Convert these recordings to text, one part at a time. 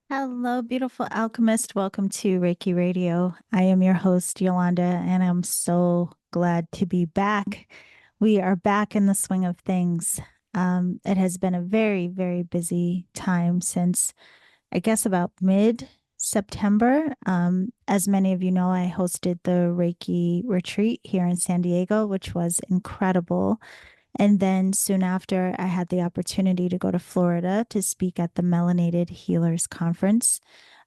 Hello, beautiful alchemist. Welcome to Reiki Radio. I am your host, Yolanda, and I'm so glad to be back. We are back in the swing of things. It has been a very, very busy time since I guess about mid September. As many of you know, I hosted the Reiki retreat here in San Diego, which was incredible. And then soon after, I had the opportunity to go to Florida to speak at the Melanated Healers Conference.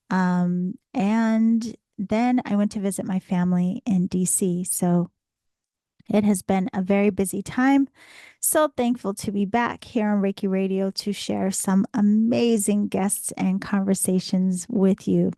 And then I went to visit my family in DC. So it has been a very busy time. So thankful to be back here on Reiki Radio to share some amazing guests and conversations with you.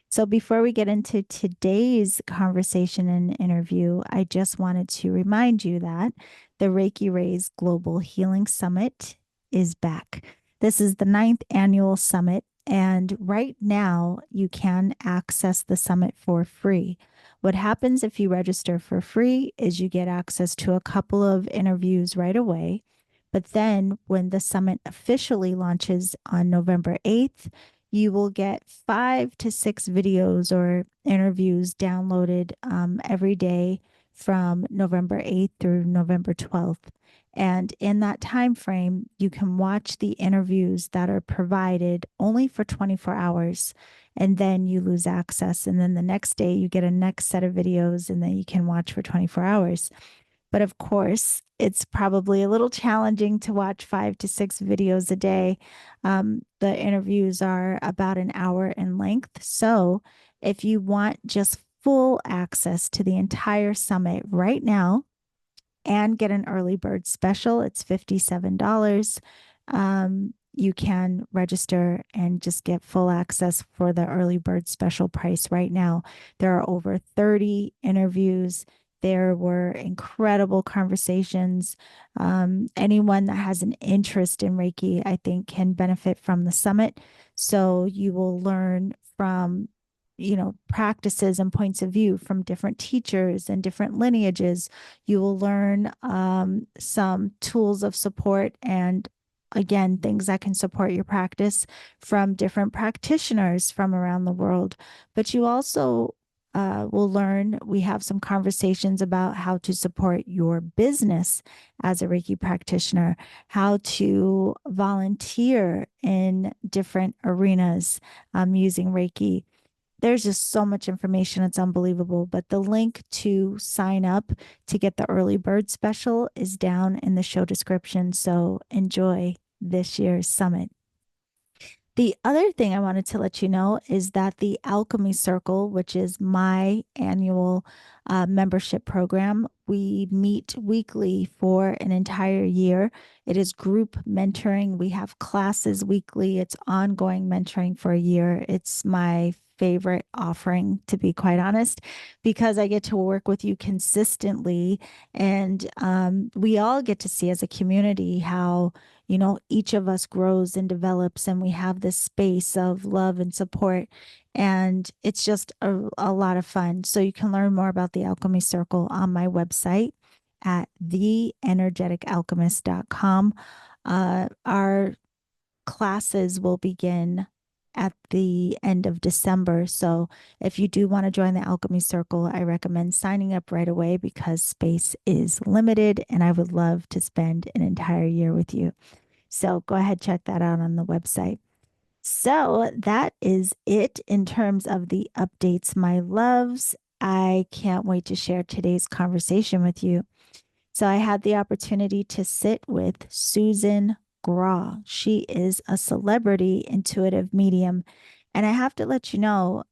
So before we get into today's conversation and interview, I just wanted to remind you that the Reiki Rays Global Healing Summit is back. This is the ninth annual summit, and right now you can access the summit for free. What happens if you register for free is you get access to a couple of interviews right away. But then when the summit officially launches on November 8th, you will get 5 to 6 videos or interviews downloaded every day from November 8th through November 12th. And in that time frame, you can watch the interviews that are provided only for 24 hours, and then you lose access. And then the next day, you get a next set of videos, and then you can watch for 24 hours. But of course, it's probably a little challenging to watch 5 to 6 videos a day. The interviews are about an hour in length. So if you want just full access to the entire summit right now and get an early bird special, it's $57. You can register and just get full access for the early bird special price right now. There are over 30 interviews. There were incredible conversations. Anyone that has an interest in Reiki, I think, can benefit from the summit. So you will learn from practices and points of view from different teachers and different lineages. You will learn some tools of support and, again, things that can support your practice from different practitioners from around the world. But you also will learn, we have some conversations about how to support your business as a Reiki practitioner, how to volunteer in different arenas using Reiki. There's just so much information. It's unbelievable. But the link to sign up to get the early bird special is down in the show description. So enjoy this year's summit. The other thing I wanted to let you know is that the Alchemy Circle, which is my annual membership program, we meet weekly for an entire year. It is group mentoring. We have classes weekly. It's ongoing mentoring for a year. It's my favorite offering, to be quite honest, because I get to work with you consistently. And we all get to see as a community how each of us grows and develops, and we have this space of love and support. And it's just a lot of fun. So you can learn more about the Alchemy Circle on my website at theenergeticalchemist.com. Our classes will begin at the end of December. So if you do want to join the Alchemy Circle, I recommend signing up right away because space is limited and I would love to spend an entire year with you. So go ahead, check that out on the website. So that is it in terms of the updates, my loves. I can't wait to share today's conversation with you. So I had the opportunity to sit with Susan Grau. She is a celebrity intuitive medium. And I have to let you know,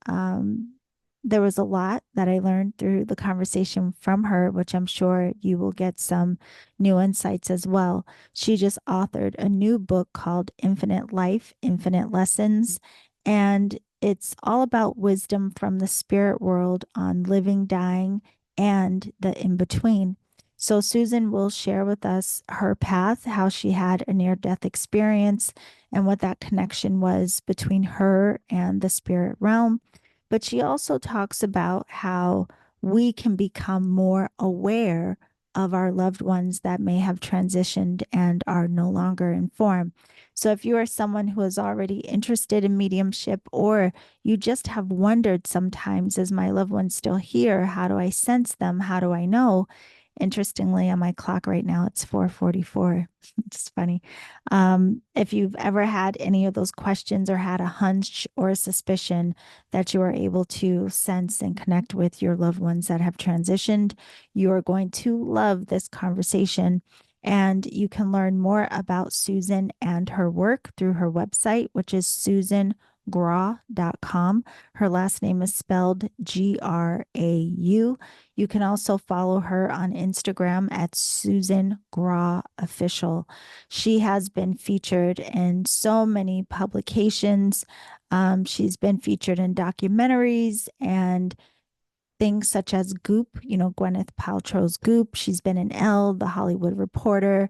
there was a lot that I learned through the conversation from her, which I'm sure you will get some new insights as well. She just authored a new book called Infinite Life, Infinite Lessons. And it's all about wisdom from the spirit world on living, dying, and the in between. So, Susan will share with us her path, how she had a near death experience, and what that connection was between her and the spirit realm. But she also talks about how we can become more aware of our loved ones that may have transitioned and are no longer in form. So if you are someone who is already interested in mediumship, or you just have wondered sometimes, is my loved one still here? How do I sense them? How do I know? Interestingly, on my clock right now, it's 4:44. It's funny. If you've ever had any of those questions or had a hunch or a suspicion that you are able to sense and connect with your loved ones that have transitioned, you are going to love this conversation. And you can learn more about Susan and her work through her website, which is susangrau.com. Her last name is spelled Grau. You can also follow her on Instagram at Susan Grau Official. She has been featured in so many publications. She's been featured in documentaries and things such as GOOP, Gwyneth Paltrow's GOOP. She's been in Elle, The Hollywood Reporter,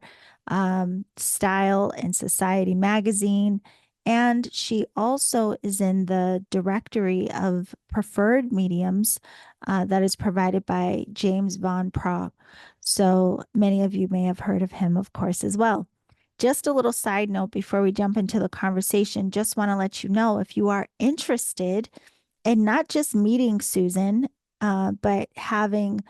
Style and Society magazine. And she also is in the directory of preferred mediums that is provided by James Van Praagh. So many of you may have heard of him, of course, as well. Just a little side note before we jump into the conversation, just want to let you know, if you are interested in not just meeting Susan, but having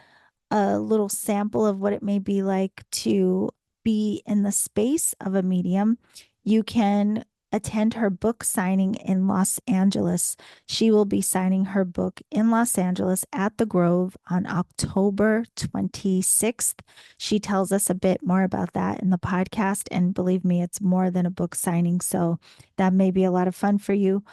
a little sample of what it may be like to be in the space of a medium, you can attend her book signing in Los Angeles. She will be signing her book in Los Angeles at the Grove on October 26th. She tells us a bit more about that in the podcast. And believe me, it's more than a book signing. So that may be a lot of fun for you.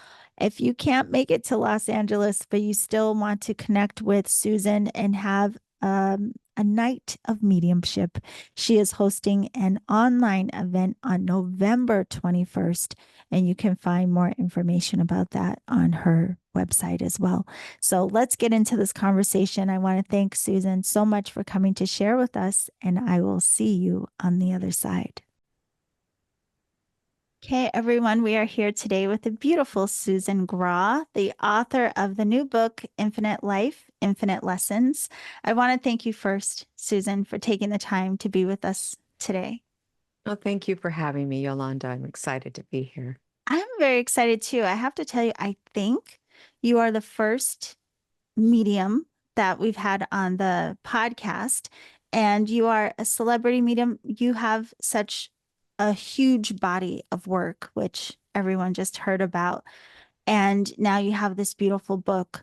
If you can't make it to Los Angeles, but you still want to connect with Susan and have a night of mediumship, she is hosting an online event on November 21st, and you can find more information about that on her website as well. So let's get into this conversation. I want to thank Susan so much for coming to share with us, and I will see you on the other side. Okay, everyone, we are here today with the beautiful Susan Grau, the author of the new book, Infinite Life, Infinite Lessons. I want to thank you first, Susan, for taking the time to be with us today. Oh, thank you for having me, Yolanda. I'm excited to be here. I'm very excited too. I have to tell you, I think you are the first medium that we've had on the podcast, and you are a celebrity medium. You have such a huge body of work, which everyone just heard about. And now you have this beautiful book.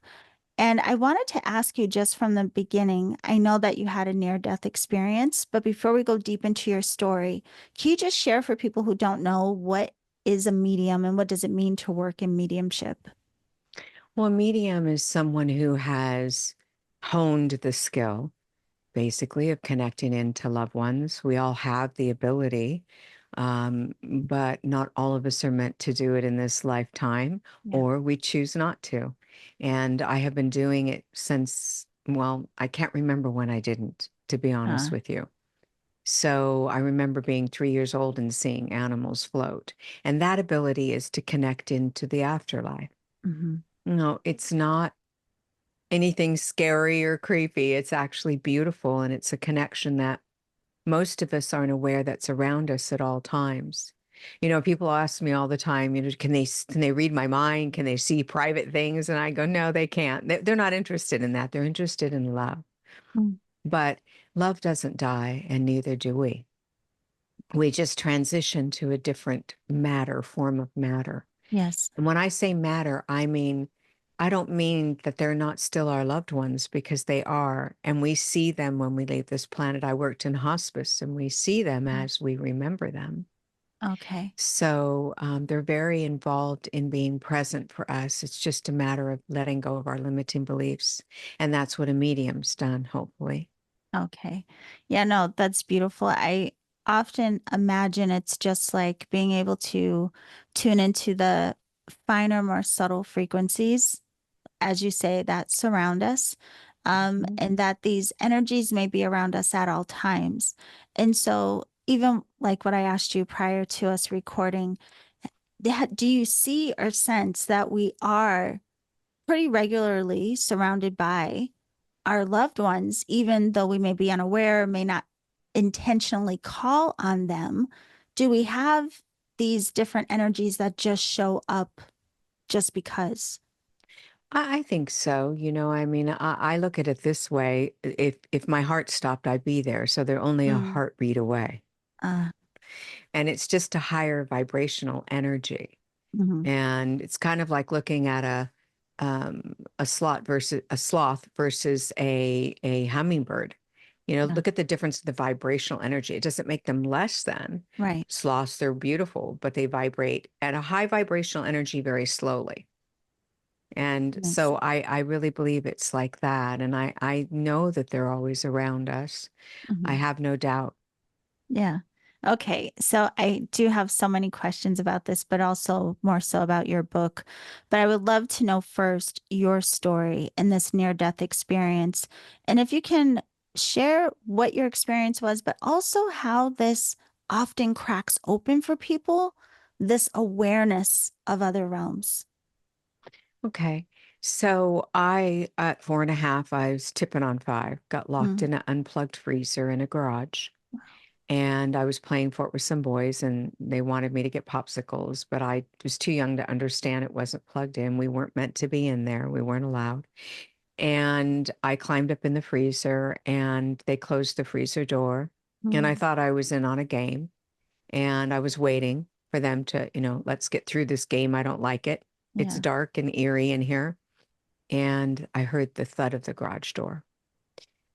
And I wanted to ask you just from the beginning, I know that you had a near-death experience, but before we go deep into your story, can you just share for people who don't know, what is a medium and what does it mean to work in mediumship? Well, a medium is someone who has honed the skill, basically, of connecting into loved ones. We all have the ability, but not all of us are meant to do it in this lifetime, Yeah. or we choose not to. And I have been doing it since, well, I can't remember when I didn't, to be honest with you. So I remember being 3 years old and seeing animals float. And that ability is to connect into the afterlife. Mm-hmm. No, it's not anything scary or creepy. It's actually beautiful. And it's a connection that most of us aren't aware that's around us at all times. People ask me all the time, can they read my mind? Can they see private things? And I go, no, they can't. They're not interested in that. They're interested in love. Mm. But love doesn't die, and neither do we. We just transition to a different form of matter. Yes. And when I say matter, I don't mean that they're not still our loved ones, because they are. And we see them when we leave this planet. I worked in hospice, and we see them as we remember them. Okay. So they're very involved in being present for us. It's just a matter of letting go of our limiting beliefs. And that's what a medium's done, hopefully. Okay. Yeah, no, that's beautiful. I often imagine it's just like being able to tune into the finer, more subtle frequencies, as you say, that surround us, and that these energies may be around us at all times. And so, even like what I asked you prior to us recording, do you see or sense that we are pretty regularly surrounded by our loved ones, even though we may be unaware, may not intentionally call on them, do we have these different energies that just show up just because? I think so. I mean, I look at it this way. If my heart stopped, I'd be there. So they're only a Mm, heartbeat away. uh, And it's just a higher vibrational energy. mhm, And it's kind of like looking at a sloth versus a hummingbird. yeah, Look at the difference in the vibrational energy. It doesn't make them less than right. sloths. They're beautiful, but they vibrate at a high vibrational energy very slowly. And Makes so sense. I really believe it's like that. And I know that they're always around us. I Mhm. have no doubt. Yeah. Okay. So I do have so many questions about this, but also more so about your book. But I would love to know first your story in this near-death experience. And if you can share what your experience was, but also how this often cracks open for people, this awareness of other realms. Okay. So at 4.5, I was tipping on 5, got locked Mm, in an unplugged freezer in a garage. And I was playing for it with some boys, and they wanted me to get popsicles, but I was too young to understand it wasn't plugged in. We weren't meant to be in there. We weren't allowed. And I climbed up in the freezer, and they closed the freezer door. And I mm, thought I was in on a game, and I was waiting for them to, let's get through this game. I don't like it. It's yeah. dark and eerie in here. And I heard the thud of the garage door.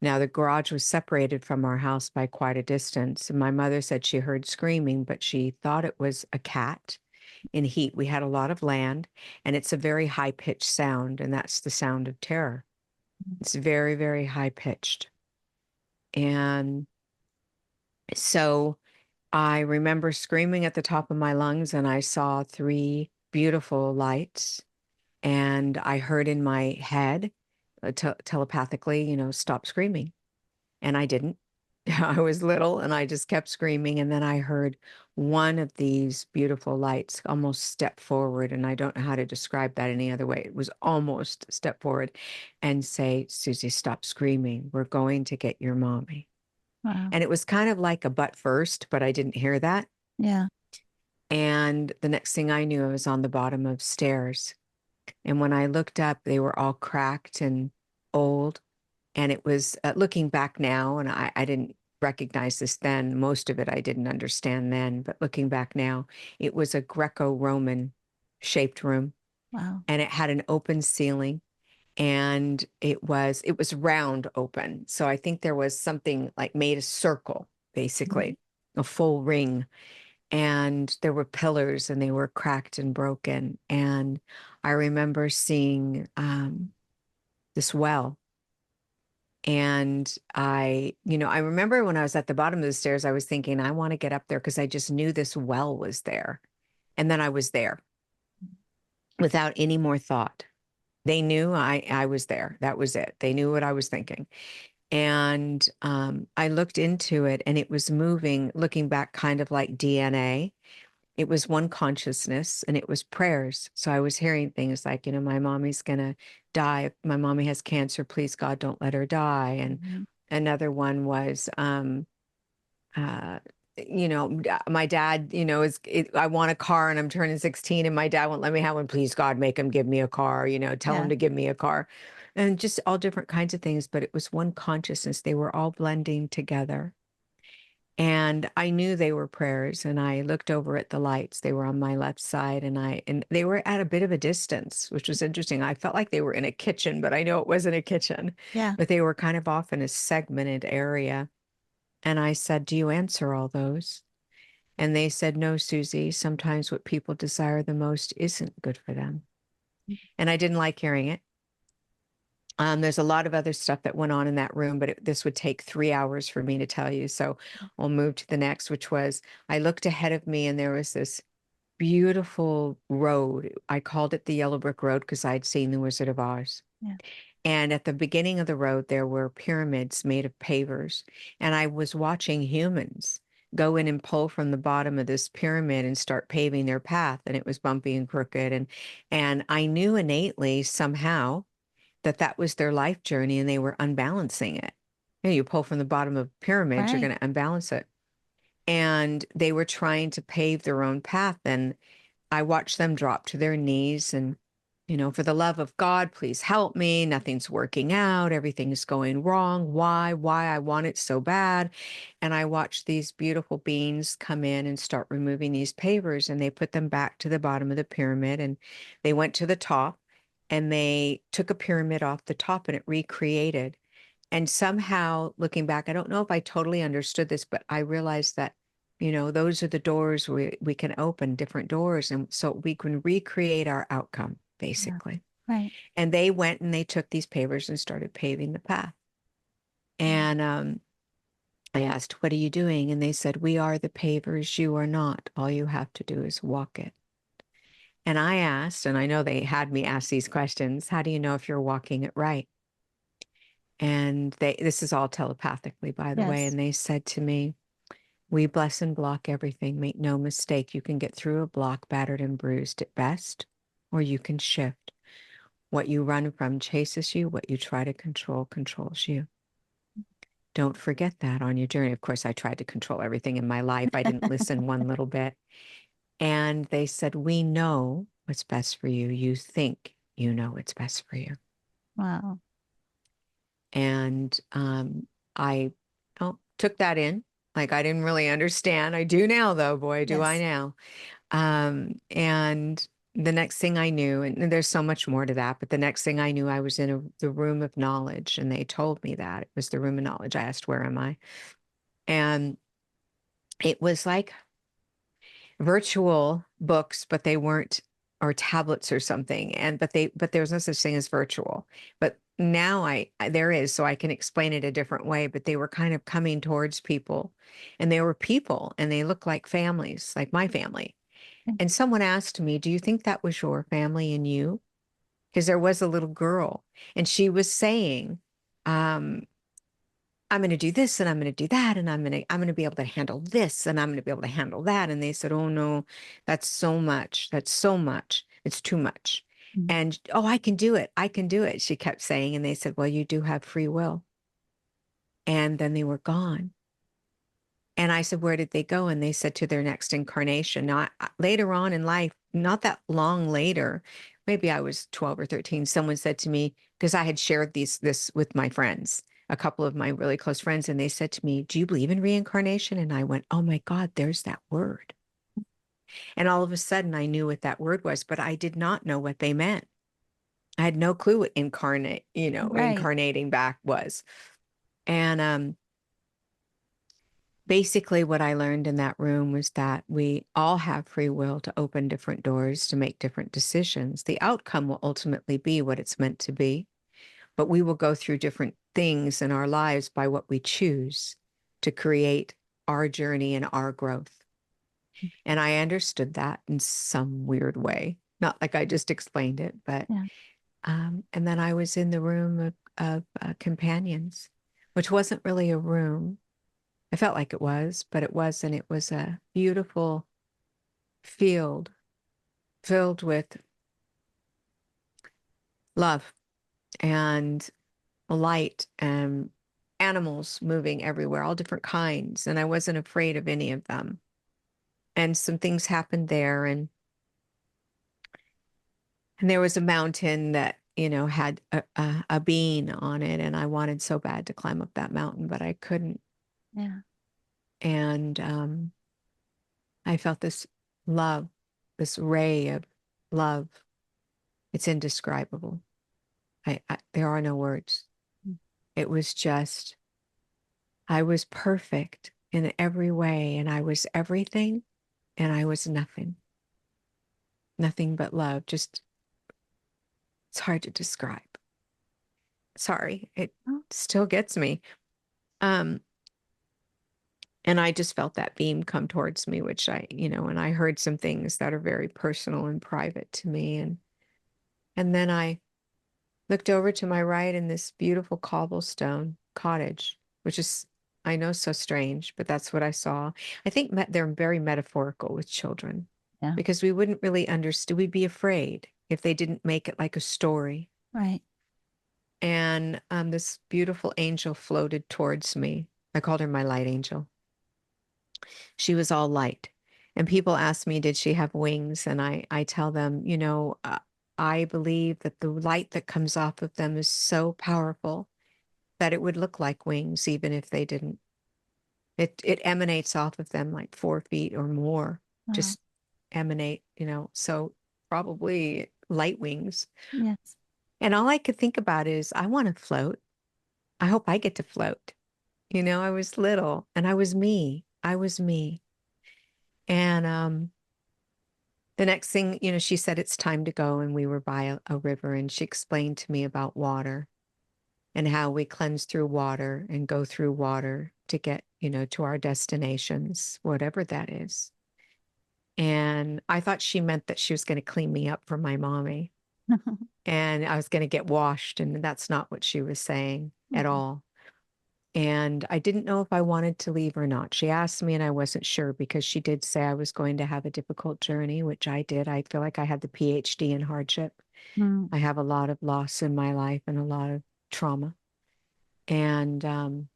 Now, the garage was separated from our house by quite a distance. And my mother said she heard screaming, but she thought it was a cat in heat. We had a lot of land, and it's a very high pitched sound, and that's the sound of terror. It's very, very high pitched. And so I remember screaming at the top of my lungs, and I saw 3 beautiful lights. And I heard in my head, telepathically, stop screaming. And I didn't. I was little and I just kept screaming. And then I heard one of these beautiful lights almost step forward. And I don't know how to describe that any other way. It was almost step forward and say, Susie, stop screaming. We're going to get your mommy. Wow. And it was kind of like a but first, but I didn't hear that. Yeah. And the next thing I knew, I was on the bottom of stairs. And when I looked up, they were all cracked and old. And it was looking back now, and I didn't recognize this then. Most of it I didn't understand then, but looking back now, it was a Greco-Roman shaped room, Wow. and it had an open ceiling, and it was round open. So I think there was something like made a circle, Mhm. basically, a full ring. And there were pillars, and they were cracked and broken. And I remember seeing this well. And I remember when I was at the bottom of the stairs, I was thinking, I want to get up there because I just knew this well was there. And then I was there without any more thought. They knew I was there. That was it. They knew what I was thinking. And I looked into it, and it was moving, looking back kind of like DNA. It was one consciousness, and it was prayers. So I was hearing things like, my mommy's gonna die. My mommy has cancer. Please, God, don't let her die. And Mhm. another one was, uh, my dad, I want a car and I'm turning 16 and my dad won't let me have one. Please, God, make him give me a car, tell him Yeah. to give me a car. And just all different kinds of things. But it was one consciousness. They were all blending together. And I knew they were prayers, and I looked over at the lights. They were on my left side, and they were at a bit of a distance, which was interesting. I felt like they were in a kitchen, but I know it wasn't a kitchen. Yeah. But they were kind of off in a segmented area. And I said, "Do you answer all those?" And they said, "No, Susie, sometimes what people desire the most isn't good for them." And I didn't like hearing it. There's a lot of other stuff that went on in that room, but this would take 3 hours for me to tell you. So we'll move to the next, which was I looked ahead of me, and there was this beautiful road. I called it the Yellow Brick Road because I'd seen The Wizard of Oz. Yeah. And at the beginning of the road, there were pyramids made of pavers. And I was watching humans go in and pull from the bottom of this pyramid and start paving their path. And it was bumpy and crooked. And I knew innately somehow that was their life journey and they were unbalancing it. You pull from the bottom of a pyramid, you're Right. going to unbalance it. And they were trying to pave their own path. And I watched them drop to their knees and, for the love of God, please help me. Nothing's working out. Everything is going wrong. Why? I want it so bad. And I watched these beautiful beings come in and start removing these pavers, and they put them back to the bottom of the pyramid, and they went to the top and they took a pyramid off the top and it recreated. And somehow, looking back, I don't know if I totally understood this, but I realized that, those are the doors we can open, different doors. And so we can recreate our outcome, Yeah. basically. Right. And they went and they took these pavers and started paving the path. And I asked, what are you doing? And they said, we are the pavers. You are not. All you have to do is walk it. And I asked, and I know they had me ask these questions, how do you know if you're walking it right? And this is all telepathically, by the way. Yes. And they said to me, we bless and block everything. Make no mistake. You can get through a block battered and bruised at best, or you can shift. What you run from chases you. What you try to control controls you. Don't forget that on your journey. Of course, I tried to control everything in my life. I didn't listen one little bit. And they said, we know what's best for you. You think you know what's best for you. Wow. And I took that in. Like, I didn't really understand. I do now, though. Boy, do I Yes. now. And the next thing I knew, and there's so much more to that, but the next thing I knew, I was in the room of knowledge, and they told me that it was the room of knowledge. I asked, where am I? And it was like virtual books, but they weren't, or tablets or something. But there was no such thing as virtual. But now there is, so I can explain it a different way. But they were kind of coming towards people, and they were people, and they looked like families, like my family. And someone asked me, do you think that was your family and you? Because there was a little girl, and she was saying, um, I'm going to do this and I'm going to do that. And I'm going to be able to handle this and I'm going to be able to handle that. And they said, oh no, that's so much. That's so much. It's too much. Mm. And, oh, I can do it. I can do it. She kept saying, and they said, well, you do have free will. And then they were gone. And I said, where did they go? And they said to their next incarnation. Now, later on in life, not that long later, maybe I was 12 or 13, someone said to me, because I had shared this with my friends, a couple of my really close friends, and they said to me, do you believe in reincarnation? And I went, oh my God, there's that word. And all of a sudden I knew what that word was, but I did not know what they meant. I had no clue what Right. incarnating back was. And basically, what I learned in that room was that we all have free will to open different doors, to make different decisions. The outcome will ultimately be what it's meant to be, but we will go through different things in our lives by what we choose to create our journey and our growth. And I understood that in some weird way, not like I just explained it, but, Yeah. and then I was in the room of companions, which wasn't really a room. I felt like it was, but it wasn't. It was a beautiful field filled with love and light and animals moving everywhere, all different kinds. And I wasn't afraid of any of them. And some things happened there. And there was a mountain that, had a bean on it. And I wanted so bad to climb up that mountain, but I couldn't. Yeah. And I felt this love, this ray of love. It's indescribable. There are no words. Mm. It was just, I was perfect in every way, and I was everything, and I was nothing. Nothing but love. Just, it's hard to describe. Sorry, it Oh, still gets me. Um, and I just felt that beam come towards me, which and I heard some things that are very personal and private to me. And then I looked over to my right in this beautiful cobblestone cottage, which is, I know, so strange, but that's what I saw. I think they're very metaphorical with children yeah. because we wouldn't really understand. We'd be afraid if they didn't make it like a story. Right. and this beautiful angel floated towards me. I called her my light angel. She was all light. And people ask me, did she have wings? And I tell them, I believe that the light that comes off of them is so powerful that it would look like wings, even if they didn't. It emanates off of them like 4 feet or more, Wow. just emanate, so probably light wings. Yes. And all I could think about is, I want to float. I hope I get to float. I was little and I was me. I was me. And the next thing, she said it's time to go. And we were by a river, and she explained to me about water and how we cleanse through water and go through water to get, to our destinations, whatever that is. And I thought she meant that she was going to clean me up for my mommy and I was going to get washed. And that's not what she was saying at all. And I didn't know if I wanted to leave or not. She asked me and I wasn't sure, because she did say I was going to have a difficult journey, which I did. I feel like I had the PhD in hardship. Mm. I have a lot of loss in my life and a lot of trauma. And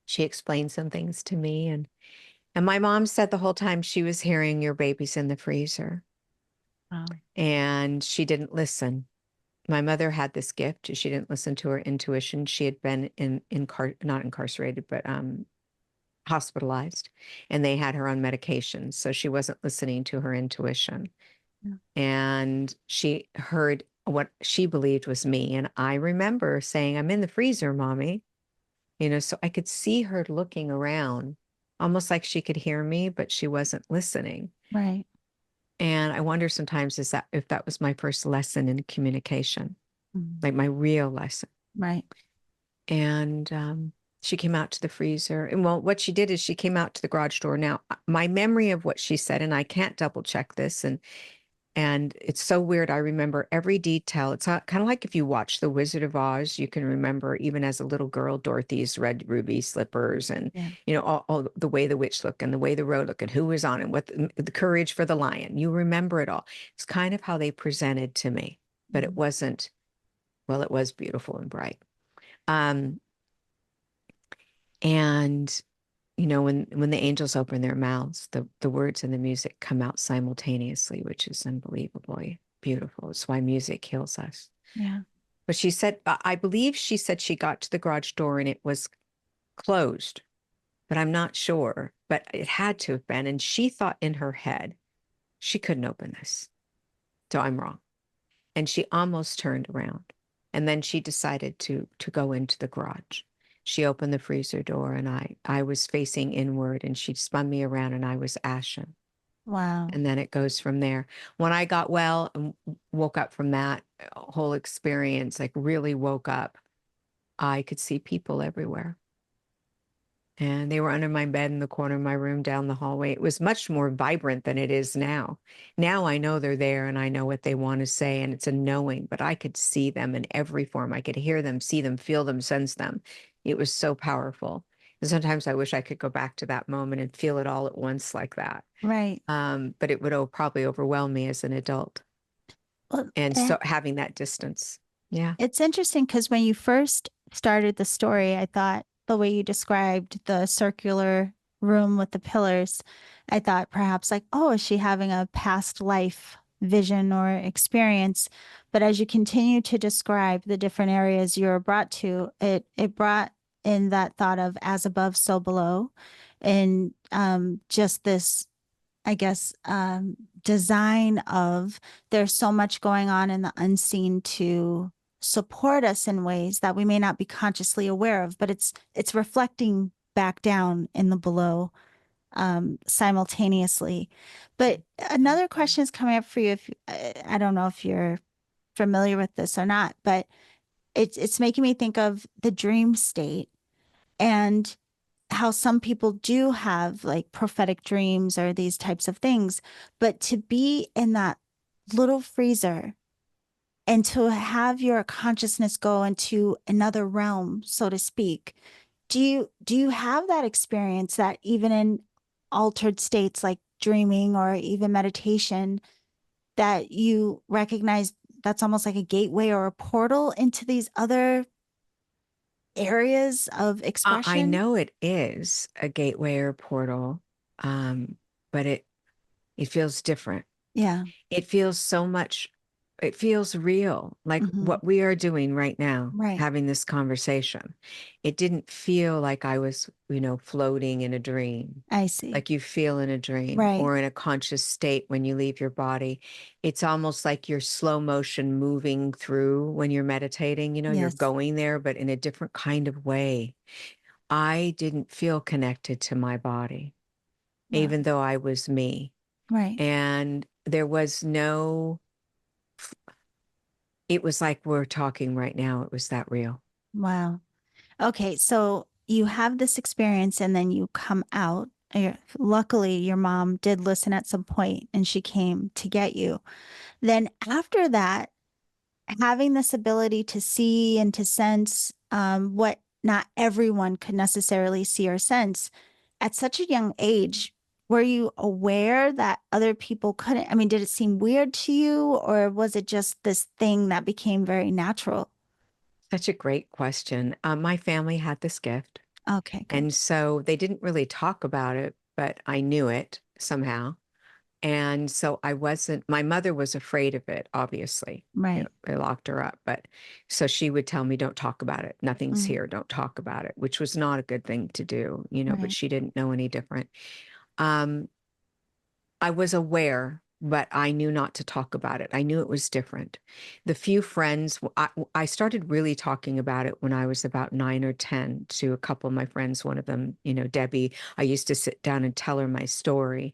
she explained some things to me. And my mom said the whole time she was hearing, your baby's in the freezer. Wow. And she didn't listen. My mother had this gift. She didn't listen to her intuition. She had been not incarcerated, but hospitalized, and they had her on medication. So she wasn't listening to her intuition. Yeah. And she heard what she believed was me. And I remember saying, I'm in the freezer, Mommy. So I could see her looking around, almost like she could hear me, but she wasn't listening. Right. And I wonder sometimes if that was my first lesson in communication, Mm. like my real lesson. Right. And she came out to the freezer. And well, what she did is she came out to the garage door. Now, my memory of what she said, and I can't double check this, and it's so weird. I remember every detail. It's kind of like if you watch The Wizard of Oz, you can remember, even as a little girl, Dorothy's red ruby slippers, and Yeah. all the way the witch looked and the way the road looked and who was on it, what the courage for the lion. You remember it all. It's kind of how they presented to me, but it wasn't. Well, it was beautiful and bright. And when the angels open their mouths, the words and the music come out simultaneously, which is unbelievably beautiful. It's why music heals us. Yeah. But she said, I believe she said she got to the garage door and it was closed, but I'm not sure. But it had to have been. And she thought in her head, she couldn't open this. So I'm wrong. And she almost turned around. And then she decided to go into the garage. She opened the freezer door, and I was facing inward, and she spun me around and I was ashen. Wow. And then it goes from there. When I got well and woke up from that whole experience, like really woke up, I could see people everywhere. And they were under my bed in the corner of my room down the hallway. It was much more vibrant than it is now. Now I know they're there and I know what they want to say, and it's a knowing, but I could see them in every form. I could hear them, see them, feel them, sense them. It was so powerful. And sometimes I wish I could go back to that moment and feel it all at once like that. Right. But it would probably overwhelm me as an adult. Well, And so having that distance. Yeah. it's interesting because when you first started the story, I thought the way you described the circular room with the pillars, I thought perhaps like, oh, is she having a past life vision or experience? But as you continue to describe the different areas you were brought to, it brought in that thought of as above, so below, and just this, I guess, design of there's so much going on in the unseen to support us in ways that we may not be consciously aware of, but it's reflecting back down in the below simultaneously. But another question is coming up for you. If I don't know if you're familiar with this or not, but it's making me think of the dream state and how some people do have like prophetic dreams or these types of things, but to be in that little freezer and to have your consciousness go into another realm, so to speak, do you have that experience that even in altered states like dreaming or even meditation that you recognize that's almost like a gateway or a portal into these other areas of I expression? know it is a gateway or portal, but it feels different. Yeah. It feels so much, it feels real, like Hmm. what we are doing right now, Right. having this conversation. It didn't feel like I was, floating in a dream, I see. like you feel in a dream Right. or in a conscious state when you leave your body. It's almost like you're slow motion moving through when you're meditating, you're Yes. going there, but in a different kind of way. I didn't feel connected to my body, Wow. even though I was me. Right. And there was no, it was like we're talking right now. It was that real. Wow. Okay. So you have this experience and then you come out. Luckily, your mom did listen at some point and she came to get you. Then after that, having this ability to see and to sense what not everyone could necessarily see or sense at such a young age, were you aware that other people couldn't? I mean, did it seem weird to you, or was it just this thing that became very natural? Such a great question. My family had this gift. Okay, good. And so they didn't really talk about it, but I knew it somehow. And so I wasn't, my mother was afraid of it, obviously. Right. They locked her up. But so she would tell me, don't talk about it. Nothing's Mm, here. Don't talk about it, which was not a good thing to do, but right. she didn't know any different. Um, I was aware, but I knew not to talk about it. I knew it was different. The few friends, I started really talking about it when I was about 9 or 10 to a couple of my friends. One of them, Debbie, I used to sit down and tell her my story,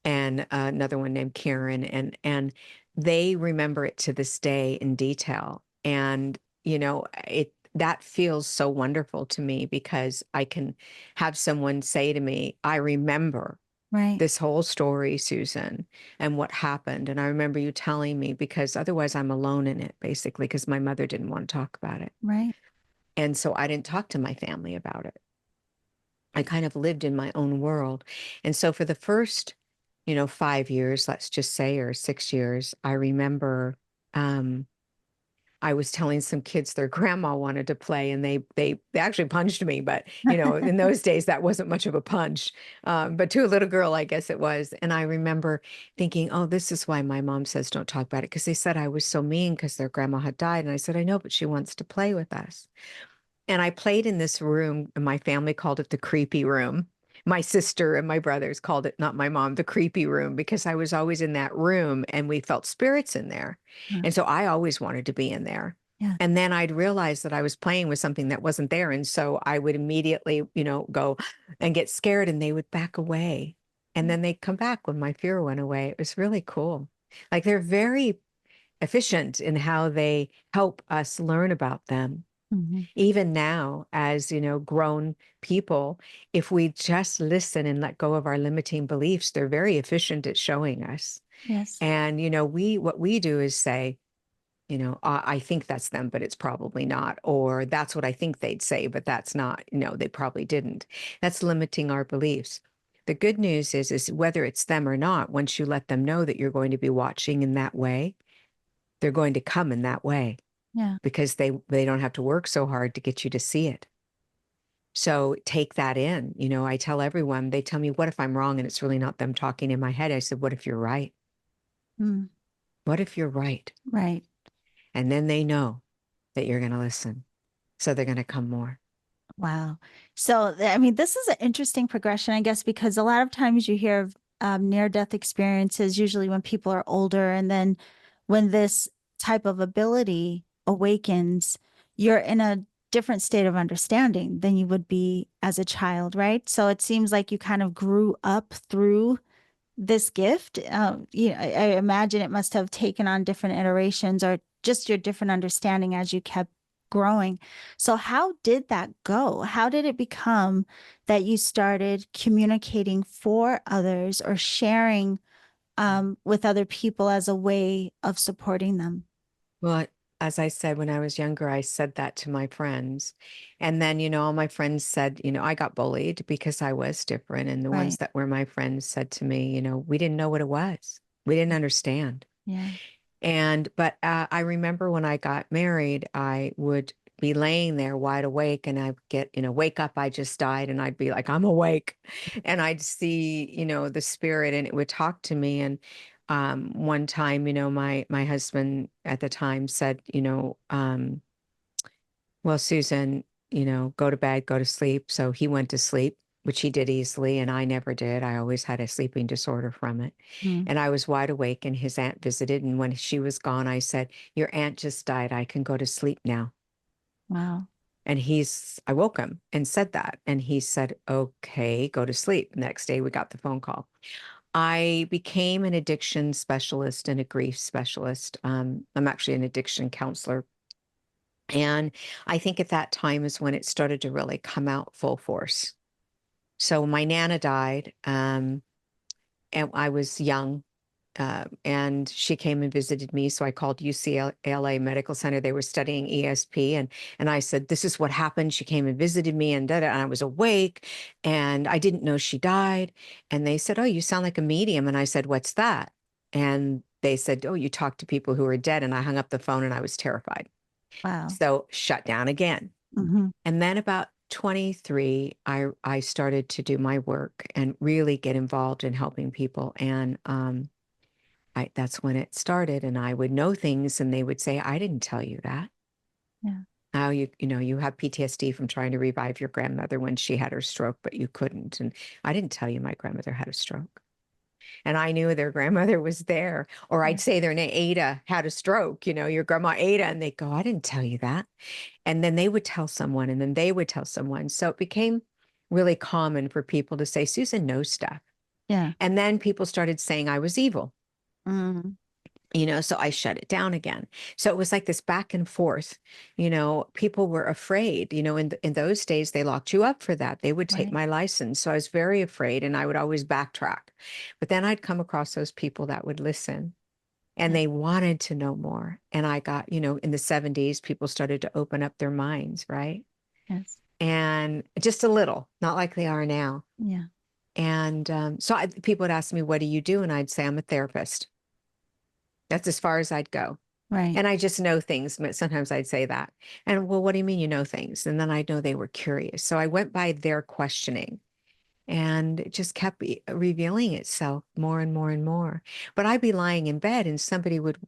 and another one named Karen, and they remember it to this day in detail. And it that feels so wonderful to me because I can have someone say to me, "I remember Right. this whole story, Susan, and what happened." And I remember you telling me because otherwise I'm alone in it, basically, because my mother didn't want to talk about it. Right. And so I didn't talk to my family about it. I kind of lived in my own world. And so for the first, 5 years, let's just say, or 6 years, I remember um, I was telling some kids their grandma wanted to play, and they actually punched me. But in those days, that wasn't much of a punch. But to a little girl, I guess it was. And I remember thinking, oh, this is why my mom says don't talk about it, because they said I was so mean because their grandma had died. And I said, I know, but she wants to play with us. And I played in this room, and my family called it the creepy room. My sister and my brothers called it, not my mom, the creepy room, because I was always in that room and we felt spirits in there. Uh, And so I always wanted to be in there. yeah. And then I'd realize that I was playing with something that wasn't there. And so I would immediately, go and get scared, and they would back away. And then they'd come back when my fear went away. It was really cool. Like they're very efficient in how they help us learn about them. Mhm. Even now, as grown people, if we just listen and let go of our limiting beliefs, they're very efficient at showing us. Yes. And what we do is say, I think that's them, but it's probably not. Or that's what I think they'd say, but that's not. No, they probably didn't. That's limiting our beliefs. The good news is whether it's them or not, once you let them know that you're going to be watching in that way, they're going to come in that way Yeah. because they don't have to work so hard to get you to see it. So take that in. I tell everyone, they tell me, what if I'm wrong and it's really not them talking in my head? I said, what if you're right? Mm, What if you're right? right. And then they know that you're going to listen. So they're going to come more. Wow. So, I mean, this is an interesting progression, I guess, because a lot of times you hear of near-death experiences, usually when people are older, and then when this type of ability awakens, you're in a different state of understanding than you would be as a child, right? So it seems like you kind of grew up through this gift. I imagine it must have taken on different iterations or just your different understanding as you kept growing. So, how did that go? How did it become that you started communicating for others or sharing with other people as a way of supporting them? Well, as I said, when I was younger, I said that to my friends. And then, all my friends said, I got bullied because I was different. And the ones Right. that were my friends said to me, we didn't know what it was. We didn't understand. Yeah. But I remember when I got married, I would be laying there wide awake and I'd get, wake up, I just died. And I'd be like, I'm awake. And I'd see, the spirit and it would talk to me. And one time, my husband at the time said, well, Susan, go to bed, go to sleep. So he went to sleep, which he did easily, and I never did. I always had a sleeping disorder from it. Mm. And I was wide awake, and his aunt visited. And when she was gone, I said, your aunt just died. I can go to sleep now. Wow. And I woke him and said that. And he said, okay, go to sleep. Next day, we got the phone call. I became an addiction specialist and a grief specialist. I'm actually an addiction counselor. And I think at that time is when it started to really come out full force. So my Nana died, and I was young, and she came and visited me. So I called UCLA Medical Center. They were studying ESP, and I said, "This is what happened." She came and visited me, and and I was awake, and I didn't know she died. And they said, "Oh, you sound like a medium." And I said, "What's that?" And they said, "Oh, you talk to people who are dead." And I hung up the phone, and I was terrified. Wow. So shut down again. Mm-hmm. And then about 23, I started to do my work and really get involved in helping people. And that's when it started. And I would know things, and they would say, "I didn't tell you that." Yeah. Now you have PTSD from trying to revive your grandmother when she had her stroke, but you couldn't. And I didn't tell you my grandmother had a stroke. And I knew their grandmother was there. Or Yeah. I'd say their name, Ada had a stroke, your grandma Ada, and they'd go, "I didn't tell you that." And then they would tell someone, and then they would tell someone. So it became really common for people to say, "Susan knows stuff." Yeah. And then people started saying I was evil, Mm. so I shut it down again. So it was like this back and forth. People were afraid, in those days, they locked you up for that. They would take Right. my license. So I was very afraid, and I would always backtrack. But then I'd come across those people that would listen. And Yeah. they wanted to know more. And I got, in the 70s, people started to open up their minds, right? Yes. And just a little, not like they are now. Yeah. And people would ask me, "What do you do?" And I'd say, "I'm a therapist." That's as far as I'd go. Right. And I just know things, but sometimes I'd say that. And, well, what do you mean you know things? And then I'd know they were curious. So I went by their questioning. And it just kept revealing itself more and more and more. But I'd be lying in bed, and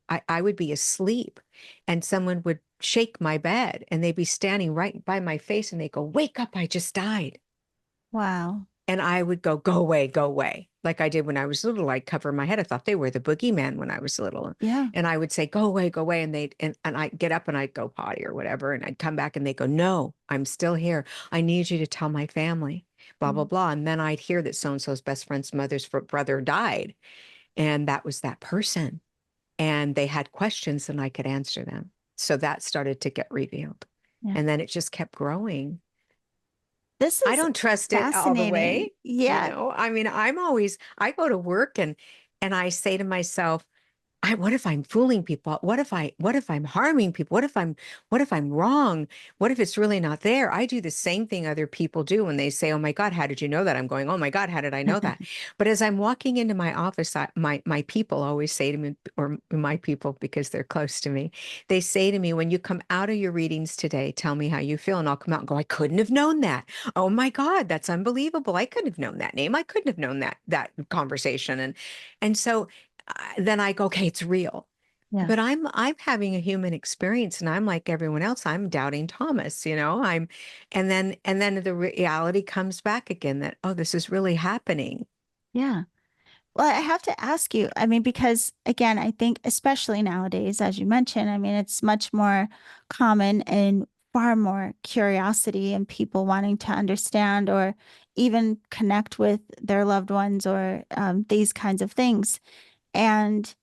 I would be asleep, and someone would shake my bed, and they'd be standing right by my face, and they go, "Wake up, I just died." Wow. And I would go, "Go away, go away." Like I did when I was little. I'd cover my head. I thought they were the boogeyman when I was little. Yeah. And I would say, "Go away, go away." And I'd get up and I'd go potty or whatever. And I'd come back and they'd go, "No, I'm still here. I need you to tell my family, blah, blah, Mm. blah." And then I'd hear that so-and-so's best friend's mother's brother died. And that was that person. And they had questions and I could answer them. So that started to get revealed. Yeah. And then it just kept growing. This I is don't trust it all the fascinating. way. Yeah. I mean, I go to work and I say to myself, what if I'm fooling people? What if I'm harming people? What if I'm wrong? What if it's really not there? I do the same thing other people do when they say, "Oh my God, how did you know that?" I'm going, "Oh my God, how did I know that?" But as I'm walking into my office, my people always say to me, or my people, because they're close to me, they say to me, "When you come out of your readings today, tell me how you feel." And I'll come out and go, "I couldn't have known that. Oh my God, that's unbelievable. I couldn't have known that name. I couldn't have known that conversation." And so then I go, "Okay, it's real." Yeah. But I'm having a human experience, and I'm like everyone else. I'm doubting Thomas, and then the reality comes back again that, oh, this is really happening. Yeah. Well, I have to ask you, I mean, because again, I think especially nowadays, as you mentioned, I mean, it's much more common and far more curiosity and people wanting to understand or even connect with their loved ones or these kinds of things. And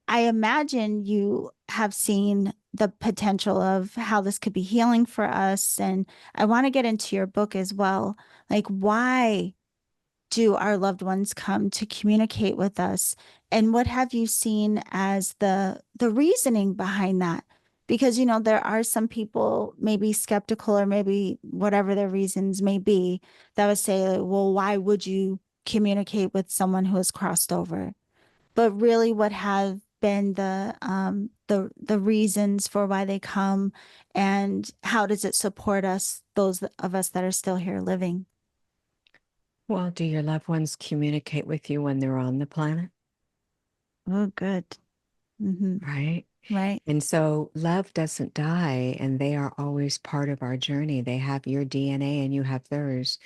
I imagine you have seen the potential of how this could be healing for us. And I want to get into your book as well. Like, why do our loved ones come to communicate with us? And what have you seen as the reasoning behind that? Because, there are some people maybe skeptical or maybe whatever their reasons may be that would say, like, well, why would you communicate with someone who has crossed over? But really, what have been the reasons for why they come, and how does it support us, those of us that are still here living? Well, do your loved ones communicate with you when they're on the planet? Oh, good. Mm-hmm. Right. Right. And so love doesn't die, and they are always part of our journey. They have your DNA and you have theirs.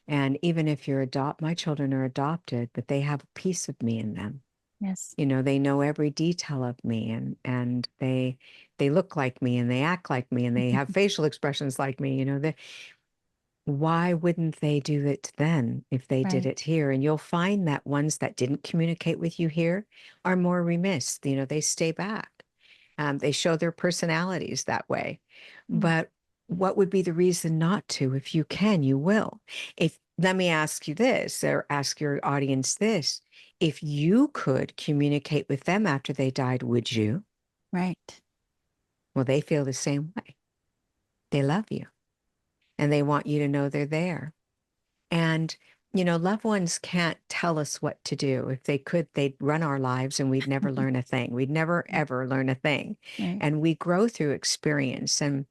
And even if you're my children are adopted, but they have a piece of me in them. Yes. You know, they know every detail of me, and they look like me and they act like me and they have facial expressions like me. You know, why wouldn't they do it then if they did Right. it here? And you'll find that ones that didn't communicate with you here are more remiss. You know, they stay back. They show their personalities that way. Mm. But what would be the reason not to? If you can, you will. If Let me ask you this, or ask your audience this. If you could communicate with them after they died, would you? Right. Well, they feel the same way. They love you and they want you to know they're there. And, you know, loved ones can't tell us what to do. If they could, they'd run our lives and we'd never learn a thing. We'd never, ever learn a thing. Right. And we grow through experience, and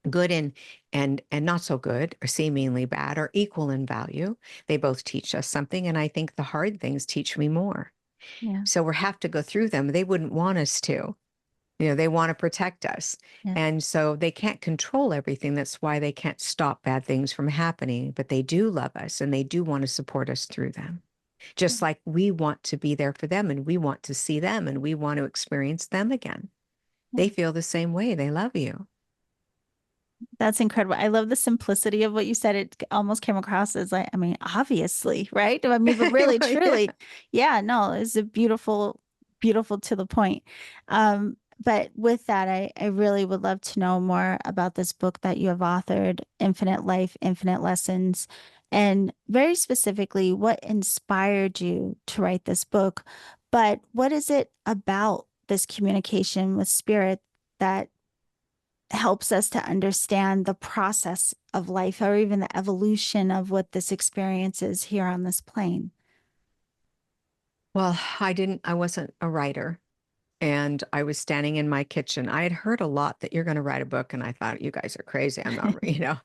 good and not so good, or seemingly bad, or equal in value. They both teach us something. And I think the hard things teach me more. Yeah. So we have to go through them. They wouldn't want us to. You know, they want to protect us. Yes. And so they can't control everything. That's why they can't stop bad things from happening, but they do love us and they do want to support us through them. Just like we want to be there for them and we want to see them and we want to experience them again. They feel the same way. They love you. That's incredible. I love the simplicity of what you said. It almost came across as like, I mean, obviously, right? I mean, but really, Yeah. truly, yeah, no, it's a beautiful, beautiful to the point. But with that, I really would love to know more about this book that you have authored, Infinite Life, Infinite Lessons, and very specifically, what inspired you to write this book? But what is it about this communication with spirit that helps us to understand the process of life, or even the evolution of what this experience is here on this plane? Well, I wasn't a writer. And I was standing in my kitchen. I had heard a lot that you're going to write a book. And I thought, you guys are crazy. I'm not, you know.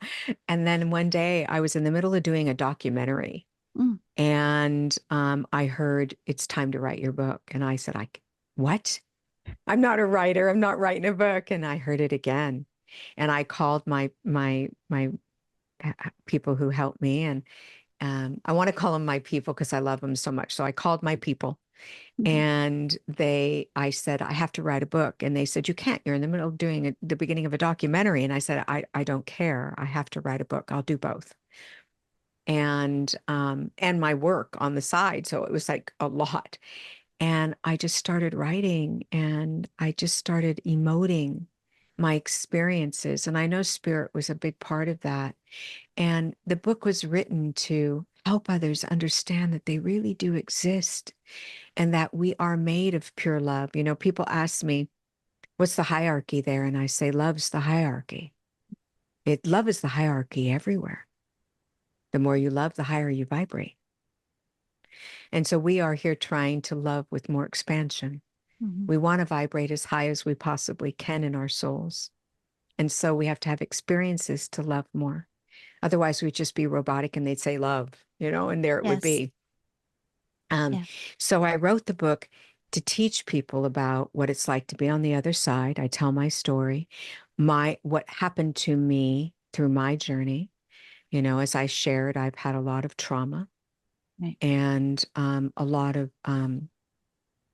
And then one day I was in the middle of doing a documentary, Mm, and I heard it's time to write your book. And I said, what? I'm not a writer. I'm not writing a book. And I heard it again. And I called my people who helped me. And I want to call them my people because I love them so much. So I called my people. mhm. And I said, I have to write a book. And they said, you can't. You're in the middle of doing the beginning of a documentary. And I said, I don't care. I have to write a book. I'll do both. And my work on the side. So it was like a lot. And I just started writing and I just started emoting my experiences. And I know spirit was a big part of that. And the book was written to help others understand that they really do exist and that we are made of pure love. You know, people ask me, what's the hierarchy there? And I say, love's the hierarchy. Love is the hierarchy everywhere. The more you love, the higher you vibrate. And so we are here trying to love with more expansion. Mhm. We want to vibrate as high as we possibly can in our souls. And so we have to have experiences to love more. Otherwise, we'd just be robotic and they'd say love, you know, and there it would Yes. be. Um, Yeah. so I wrote the book to teach people about what it's like to be on the other side. I tell my story, what happened to me through my journey. You know, as I shared, I've had a lot of trauma Right. and a lot of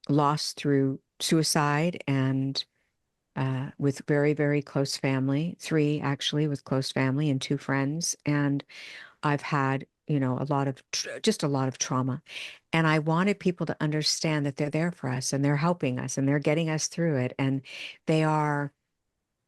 loss through suicide and with very, very close family, three actually with close family and two friends. And I've had, you know, just a lot of trauma. And I wanted people to understand that they're there for us and they're helping us and they're getting us through it. And they are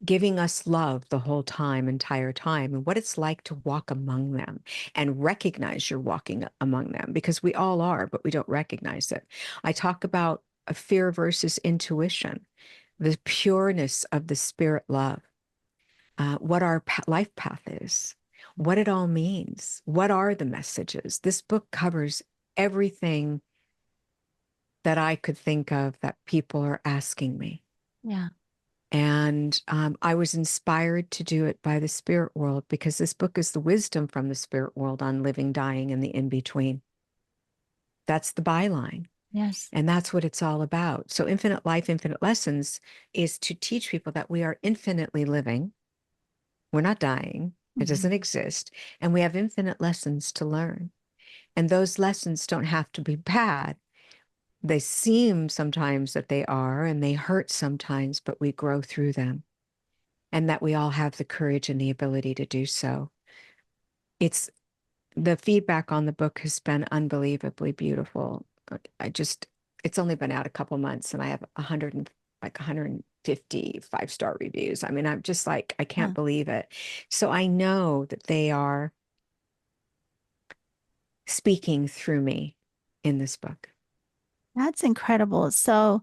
giving us love the whole entire time, and what it's like to walk among them and recognize you're walking among them, because we all are, but we don't recognize it. I talk about a fear versus intuition, the pureness of the spirit love, what our life path is, what it all means, what are the messages. This book covers everything that I could think of that people are asking me. Yeah. And I was inspired to do it by the spirit world, because this book is the wisdom from the spirit world on living, dying, and the in-between. That's the byline. Yes. And that's what it's all about. So infinite life, infinite lessons is to teach people that we are infinitely living. We're not dying. It Mm-hmm. doesn't exist. And we have infinite lessons to learn. And those lessons don't have to be bad. They seem sometimes that they are, and they hurt sometimes, but we grow through them. And that we all have the courage and the ability to do so. It's the feedback on the book has been unbelievably beautiful. It's only been out a couple months, and I have 150 5-star reviews. I mean, I'm just like, I can't Huh. believe it. So I know that they are speaking through me in this book. That's incredible. So,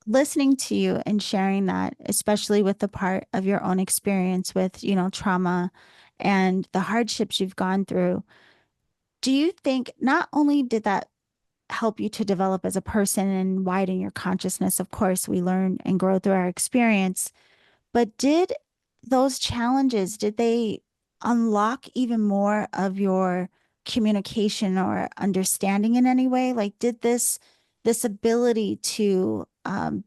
listening to you and sharing that, especially with the part of your own experience with, trauma and the hardships you've gone through, do you think not only did that help you to develop as a person and widen your consciousness? Of course, we learn and grow through our experience, but did those challenges, did they unlock even more of your communication or understanding in any way? Like, did this ability to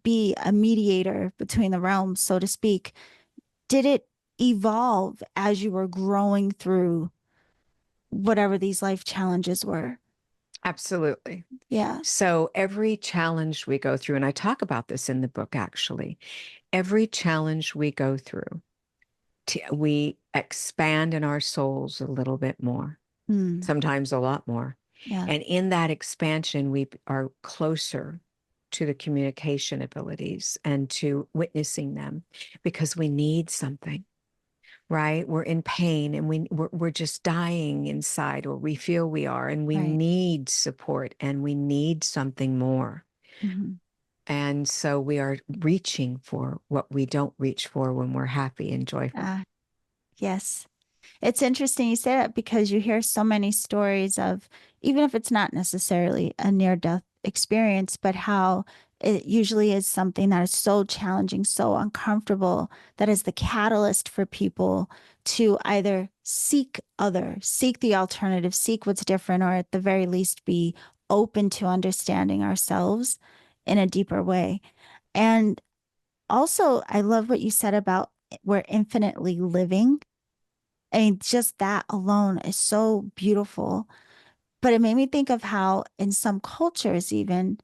be a mediator between the realms, so to speak, did it evolve as you were growing through whatever these life challenges were? Absolutely. Yeah. So every challenge we go through, and I talk about this in the book actually, every challenge we go through, we expand in our souls a little bit more, Mm, sometimes a lot more. yeah. And in that expansion, we are closer to the communication abilities and to witnessing them, because we need something, right? We're in pain, and we're just dying inside, or we feel we are, and we Right. need support, and we need something more. Hmm. And so we are reaching for what we don't reach for when we're happy and joyful. Ah, yes. It's interesting you say that because you hear so many stories of, even if it's not necessarily a near death experience, but how it usually is something that is so challenging, so uncomfortable, that is the catalyst for people to either seek the alternative, seek what's different, or at the very least be open to understanding ourselves in a deeper way. And also, I love what you said about we're infinitely living. I mean, just that alone is so beautiful. But it made me think of how, in some cultures, even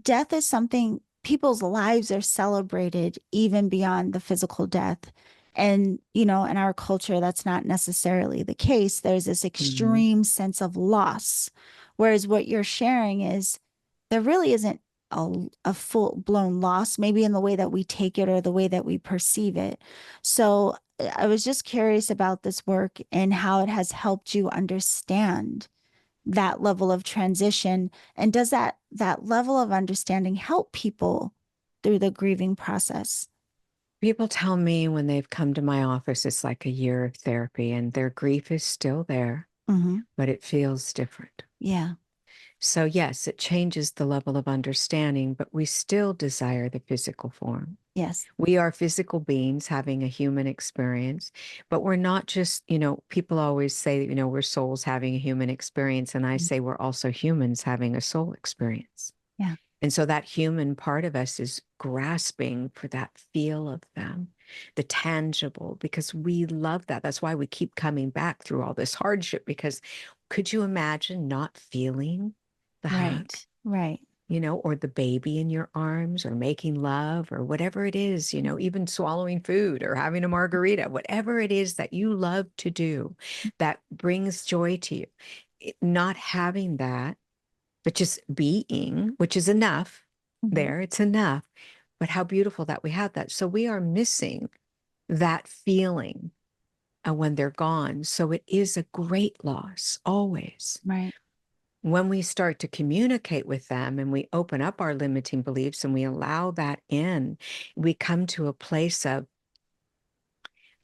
death is something people's lives are celebrated even beyond the physical death. And, in our culture, that's not necessarily the case. There's this Mhm. extreme sense of loss. Whereas what you're sharing is there really isn't a full blown loss, maybe in the way that we take it or the way that we perceive it. So I was just curious about this work and how it has helped you understand that level of transition. And does that level of understanding help people through the grieving process? People tell me when they've come to my office, it's like a year of therapy, and their grief is still there, Hmm. but it feels different. Yeah. So, yes, it changes the level of understanding, but we still desire the physical form. Yes. We are physical beings having a human experience, but we're not just, people always say, we're souls having a human experience. And I Mm. say we're also humans having a soul experience. Yeah. And so that human part of us is grasping for that feel of them, the tangible, because we love that. That's why we keep coming back through all this hardship, because could you imagine not feeling the hug? Right. Right. Or the baby in your arms, or making love, or whatever it is, even swallowing food or having a margarita, whatever it is that you love to do that brings joy to you. Not having that, but just being, which is enough Mhm. there, it's enough. But how beautiful that we have that. So we are missing that feeling when they're gone. So it is a great loss, always. Right. When we start to communicate with them and we open up our limiting beliefs and we allow that in, we come to a place of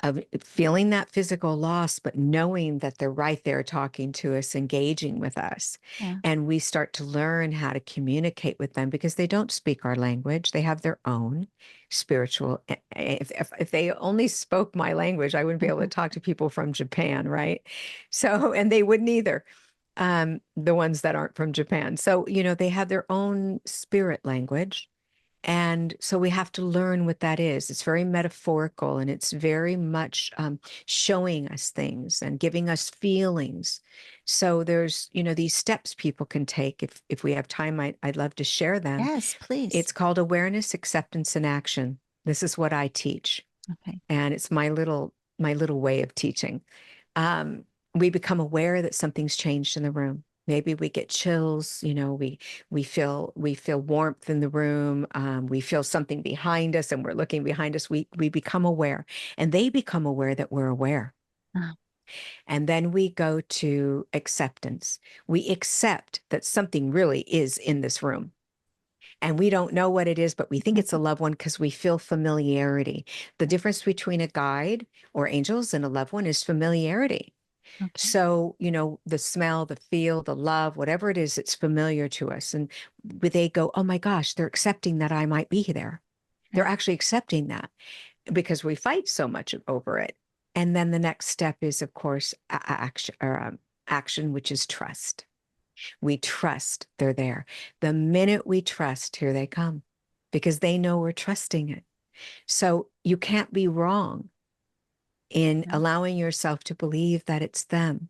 of feeling that physical loss, but knowing that they're right there talking to us, engaging with us. Yeah. And we start to learn how to communicate with them because they don't speak our language. They have their own spiritual. If they only spoke my language, I wouldn't be able to Mhm. talk to people from Japan, right? So, and they wouldn't either, the ones that aren't from Japan. So, they have their own spirit language. And so we have to learn what that is. It's very metaphorical and it's very much showing us things and giving us feelings. So there's, these steps people can take. If we have time, I'd love to share them. Yes, please. It's called awareness, acceptance, and action. This is what I teach. Okay. And it's my little way of teaching. We become aware that something's changed in the room. Maybe we get chills, we feel warmth in the room. We feel something behind us and we're looking behind us. We become aware and they become aware that we're aware. Ah, And then we go to acceptance. We accept that something really is in this room. And we don't know what it is, but we think it's a mhm. loved one because we feel familiarity. The difference between a guide or angels and a loved one is familiarity. Okay. So, the smell, the feel, the love, whatever it is, it's familiar to us. And they go, oh my gosh, they're accepting that I might be there. They're Right. actually accepting that because we fight so much over it. And then the next step is, of course, action, which is trust. We trust they're there. The minute we trust, here they come because they know we're trusting it. So you can't be wrong in Yeah. allowing yourself to believe that it's them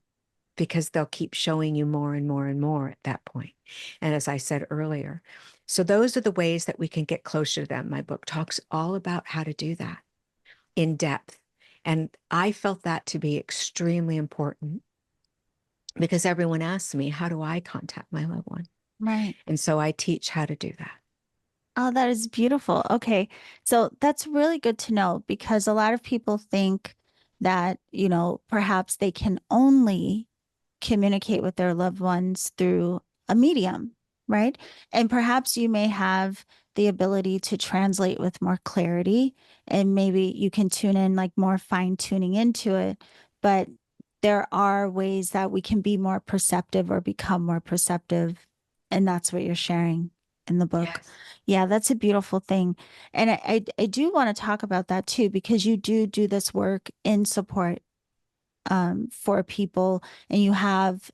because they'll keep showing you more and more and more at that point. And as I said earlier, so those are the ways that we can get closer to them. My book talks all about how to do that in depth. And I felt that to be extremely important because everyone asks me, how do I contact my loved one? Right. And so I teach how to do that. Oh, that is beautiful. Okay. So that's really good to know because a lot of people think that, perhaps they can only communicate with their loved ones through a medium, right? And perhaps you may have the ability to translate with more clarity and maybe you can tune in like more fine tuning into it. But there are ways that we can be more perceptive or become more perceptive. And that's what you're sharing in the book. Yes. Yeah, that's a beautiful thing. And I do want to talk about that too, because you do this work in support for people, and you have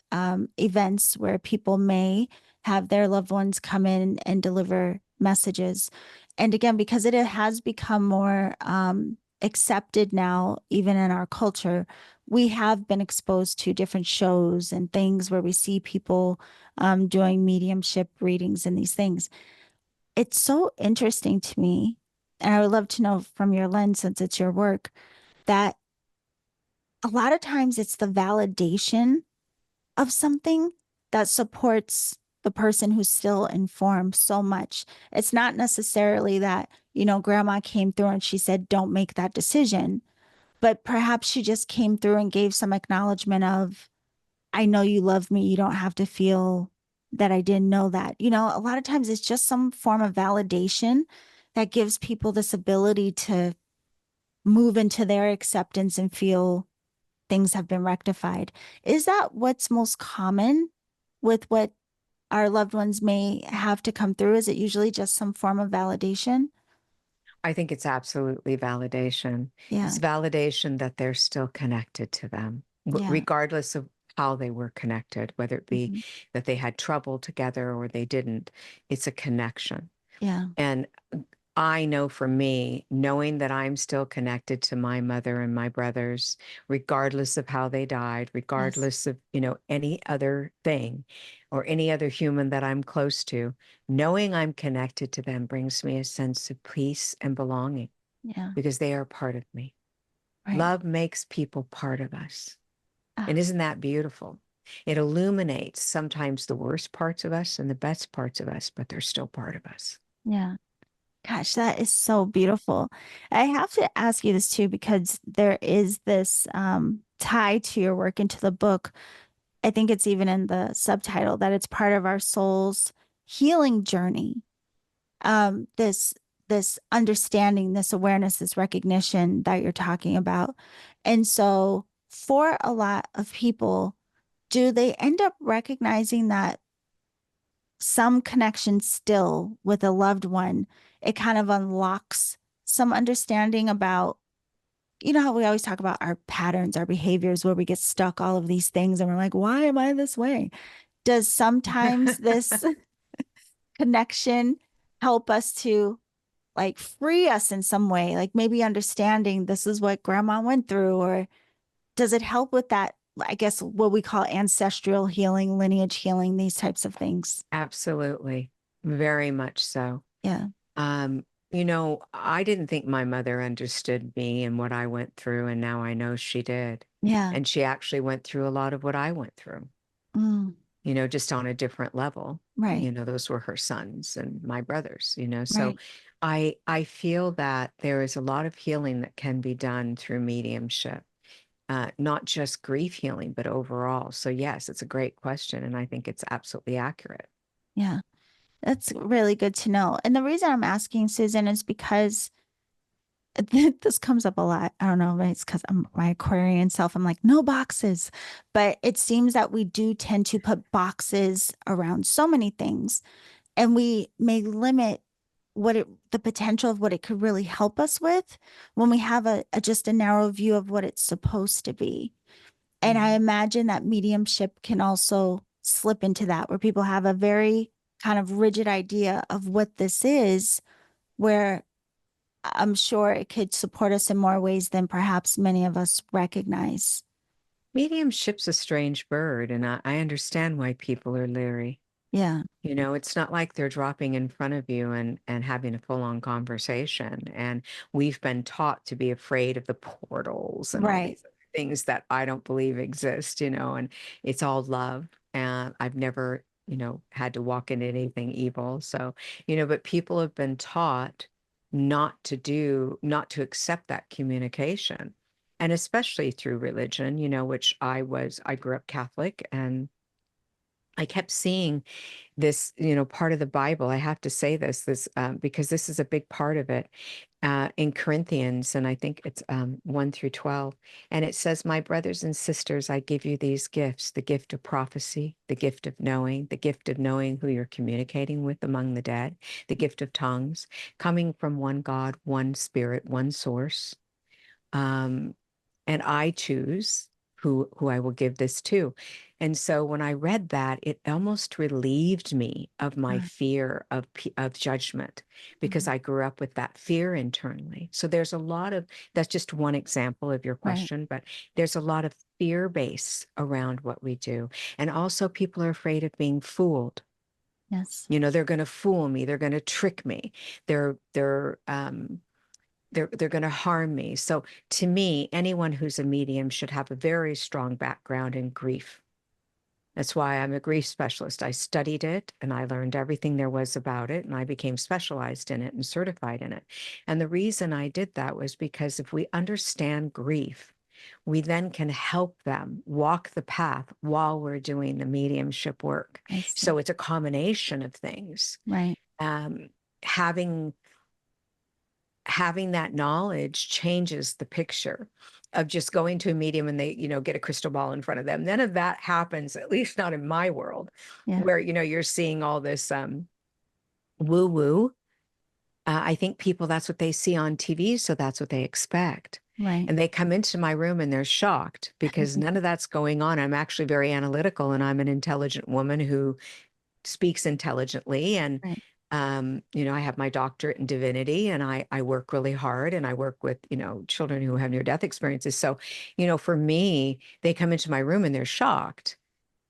events where people may have their loved ones come in and deliver messages. And again, because it has become more accepted now, even in our culture, we have been exposed to different shows and things where we see people doing mediumship readings and these things. It's so interesting to me. And I would love to know from your lens, since it's your work, that a lot of times it's the validation of something that supports the person who's still informed so much. It's not necessarily that, grandma came through and she said, don't make that decision, but perhaps she just came through and gave some acknowledgement of, I know you love me. You don't have to feel that I didn't know that. A lot of times it's just some form of validation that gives people this ability to move into their acceptance and feel things have been rectified. Is that what's most common with what our loved ones may have to come through? Is it usually just some form of validation? I think it's absolutely validation. Yeah. It's validation that they're still connected to them, Yeah. regardless of how they were connected, whether it be Mhm. that they had trouble together or they didn't. It's a connection. Yeah. And I know for me, knowing that I'm still connected to my mother and my brothers, regardless of how they died, Yes. regardless of, any other thing or any other human that I'm close to, knowing I'm connected to them brings me a sense of peace and belonging Yeah. because they are part of me. Right. Love makes people part of us. And Ah, isn't that beautiful? It illuminates sometimes the worst parts of us and the best parts of us, but they're still part of us. yeah. Gosh, that is so beautiful. I have to ask you this too, because there is this tie to your work into the book. I think it's even in the subtitle that it's part of our soul's healing journey. This this understanding, this awareness, this recognition that you're talking about. And so for a lot of people, do they end up recognizing that some connection still with a loved one, it kind of unlocks some understanding about, you know, how we always talk about our patterns, our behaviors, where we get stuck, all of these things, and we're like, why am I this way? Does sometimes this connection help us to like free us in some way, like maybe understanding this is what grandma went through? Or does it help with that, I guess, what we call ancestral healing, lineage healing, these types of things? Absolutely. Very much so. Yeah. Um, I didn't think my mother understood me and what I went through, and now I know she did. Yeah. And she actually went through a lot of what I went through, Mm, just on a different level. right. Those were her sons and my brothers. So Right. I feel that there is a lot of healing that can be done through mediumship. Not just grief healing, but overall. So yes, it's a great question, and I think it's absolutely accurate. Yeah. That's really good to know. And the reason I'm asking, Susan, is because this comes up a lot. I don't know, maybe it's because I'm my Aquarian self. I'm like, no boxes. But it seems that we do tend to put boxes around so many things, and we may limit the potential of what it could really help us with when we have a just a narrow view of what it's supposed to be. And I Mhm. imagine that mediumship can also slip into that, where people have a very kind of rigid idea of what this is, where I'm sure it could support us in more ways than perhaps many of us recognize. Mediumship's a strange bird, and I understand why people are leery. Yeah. It's not like they're dropping in front of you and having a full-on conversation. And we've been taught to be afraid of the portals and all Right. these other things that I don't believe exist, and it's all love. And I've never had to walk into anything evil. So, but people have been taught not to accept that communication. And especially through religion, which I grew up Catholic, and I kept seeing this part of the Bible. I have to say this because this is a big part of it in Corinthians, and I think it's 1 through 12. And it says, "My brothers and sisters, I give you these gifts: the gift of prophecy, the gift of knowing who you're communicating with among the dead, the gift of tongues, coming from one God, one Spirit, one source. Um, and I choose who I will give this to." And so when I read that, it almost relieved me of my Right. fear of judgment, because Mhm. I grew up with that fear internally. So there's a lot of that's just one example of your Right. question, but there's a lot of fear base around what we do. And also people are afraid of being fooled. Yes. They're going to fool me, they're going to trick me. They're going to harm me. So to me, anyone who's a medium should have a very strong background in grief. That's why I'm a grief specialist. I studied it and I learned everything there was about it, and I became specialized in it and certified in it. And the reason I did that was because if we understand grief, we then can help them walk the path while we're doing the mediumship work. I see. So it's a combination of things. Right. Um, having having that knowledge changes the picture of just going to a medium and they get a crystal ball in front of them. None of that happens, at least not in my world, Yeah. where you're seeing all this woo woo. I think people, that's what they see on TV, so that's what they expect. Right. And they come into my room and they're shocked because none of that's going on. I'm actually very analytical, and I'm an intelligent woman who speaks intelligently. And Right. I have my doctorate in divinity, and I work really hard, and I work with children who have near-death experiences. So for me, they come into my room and they're shocked,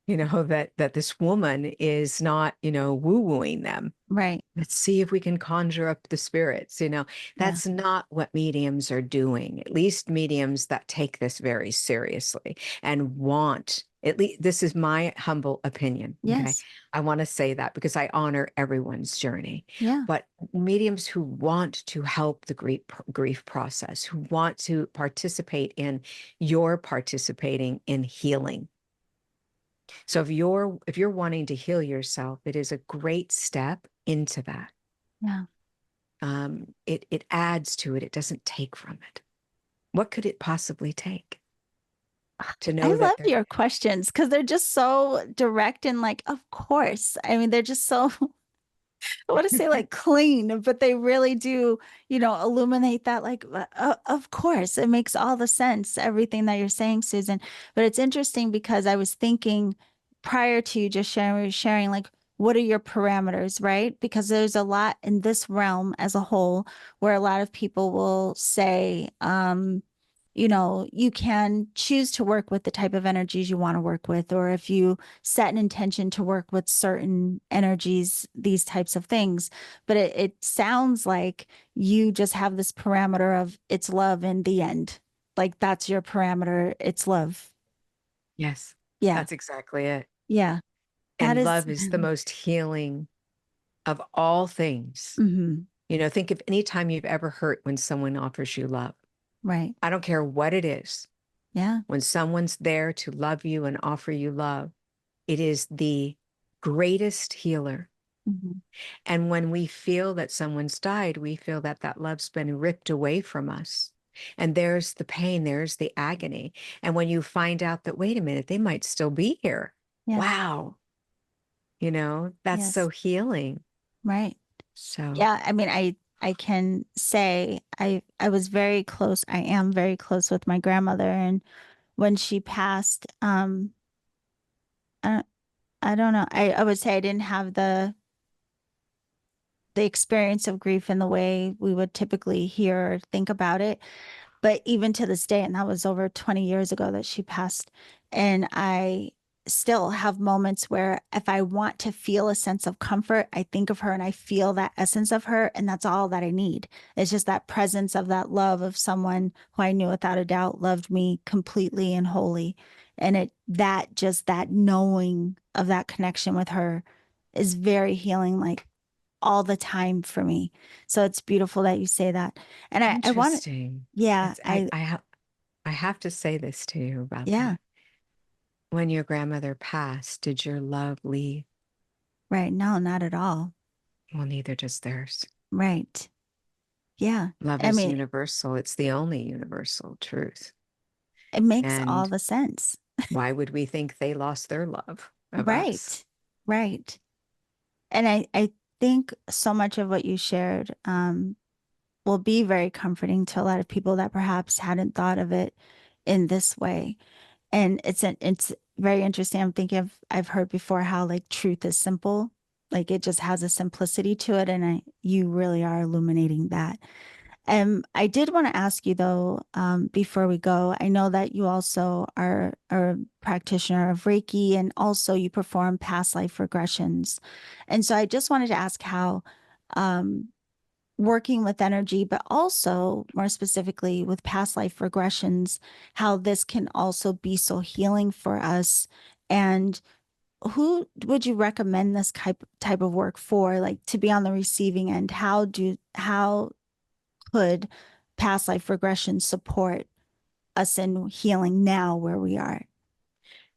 that this woman is not woo-wooing them. Right. Let's see if we can conjure up the spirits. Yeah. That's not what mediums are doing, at least mediums that take this very seriously and want, at least this is my humble opinion. Okay. Yes. I want to say that because I honor everyone's journey, Yeah. but mediums who want to help the grief process, who want to participate in your participating in healing. So if you're wanting to heal yourself, it is a great step into that. Yeah. it adds to it. It doesn't take from it. What could it possibly take to I know that love they're your questions because they're just so direct and like, of course. I mean, they're just so I want to say like clean, but they really do, illuminate that like, of course, it makes all the sense, everything that you're saying, Susan. But it's interesting because I was thinking prior to you just sharing like, what are your parameters, right? Because there's a lot in this realm as a whole where a lot of people will say, you can choose to work with the type of energies you want to work with, or if you set an intention to work with certain energies, these types of things. But it sounds like you just have this parameter of it's love in the end. Like that's your parameter. It's love. yes, Yeah. that's exactly it. Yeah. That And is, love is the most healing of all things. mhm, Think of any time you've ever hurt when someone offers you love. right. I don't care what it is. Yeah. When someone's there to love you and offer you love, it is the greatest healer. Mhm. And when we feel that someone's died, we feel that that love's been ripped away from us. And there's the pain, there's the agony. And when you find out that, wait a minute, they might still be here. Yeah. Wow. That's so Yes. healing. Right. So, Yeah. I mean, I can say I was very close. I am very close with my grandmother, and when she passed, I, I don't know. I would say I didn't have the experience of grief in the way we would typically hear or think about it. But even to this day, and that was over 20 years ago that she passed, and I still have moments where if I want to feel a sense of comfort, I think of her and I feel that essence of her, and that's all that I need. It's just that presence of that love of someone who I knew without a doubt loved me completely and wholly. And that knowing of that connection with her is very healing, like all the time for me. So it's beautiful that you say that. And I want to, interesting. yeah, It's I have to say this to you about yeah, that. When your grandmother passed, did your love leave? right. No, not at all. Well, neither does theirs. Right. Yeah. Love I is mean, universal. It's the only universal truth. it makes all And the sense. why would we think they lost their love of us? Right. Right. And I think so much of what you shared will be very comforting to a lot of people that perhaps hadn't thought of it in this way. And it's very interesting. I'm thinking I've heard before how like truth is simple. Like it just has a simplicity to it. And you really are illuminating that. I did want to ask you though, before we go, I know that you also are a practitioner of Reiki and also you perform past life regressions. And so I just wanted to ask how um, working with energy, but also more specifically with past life regressions, how this can also be so healing for us. And who would you recommend this type of work for, like to be on the receiving end? How could past life regression support us in healing now where we are?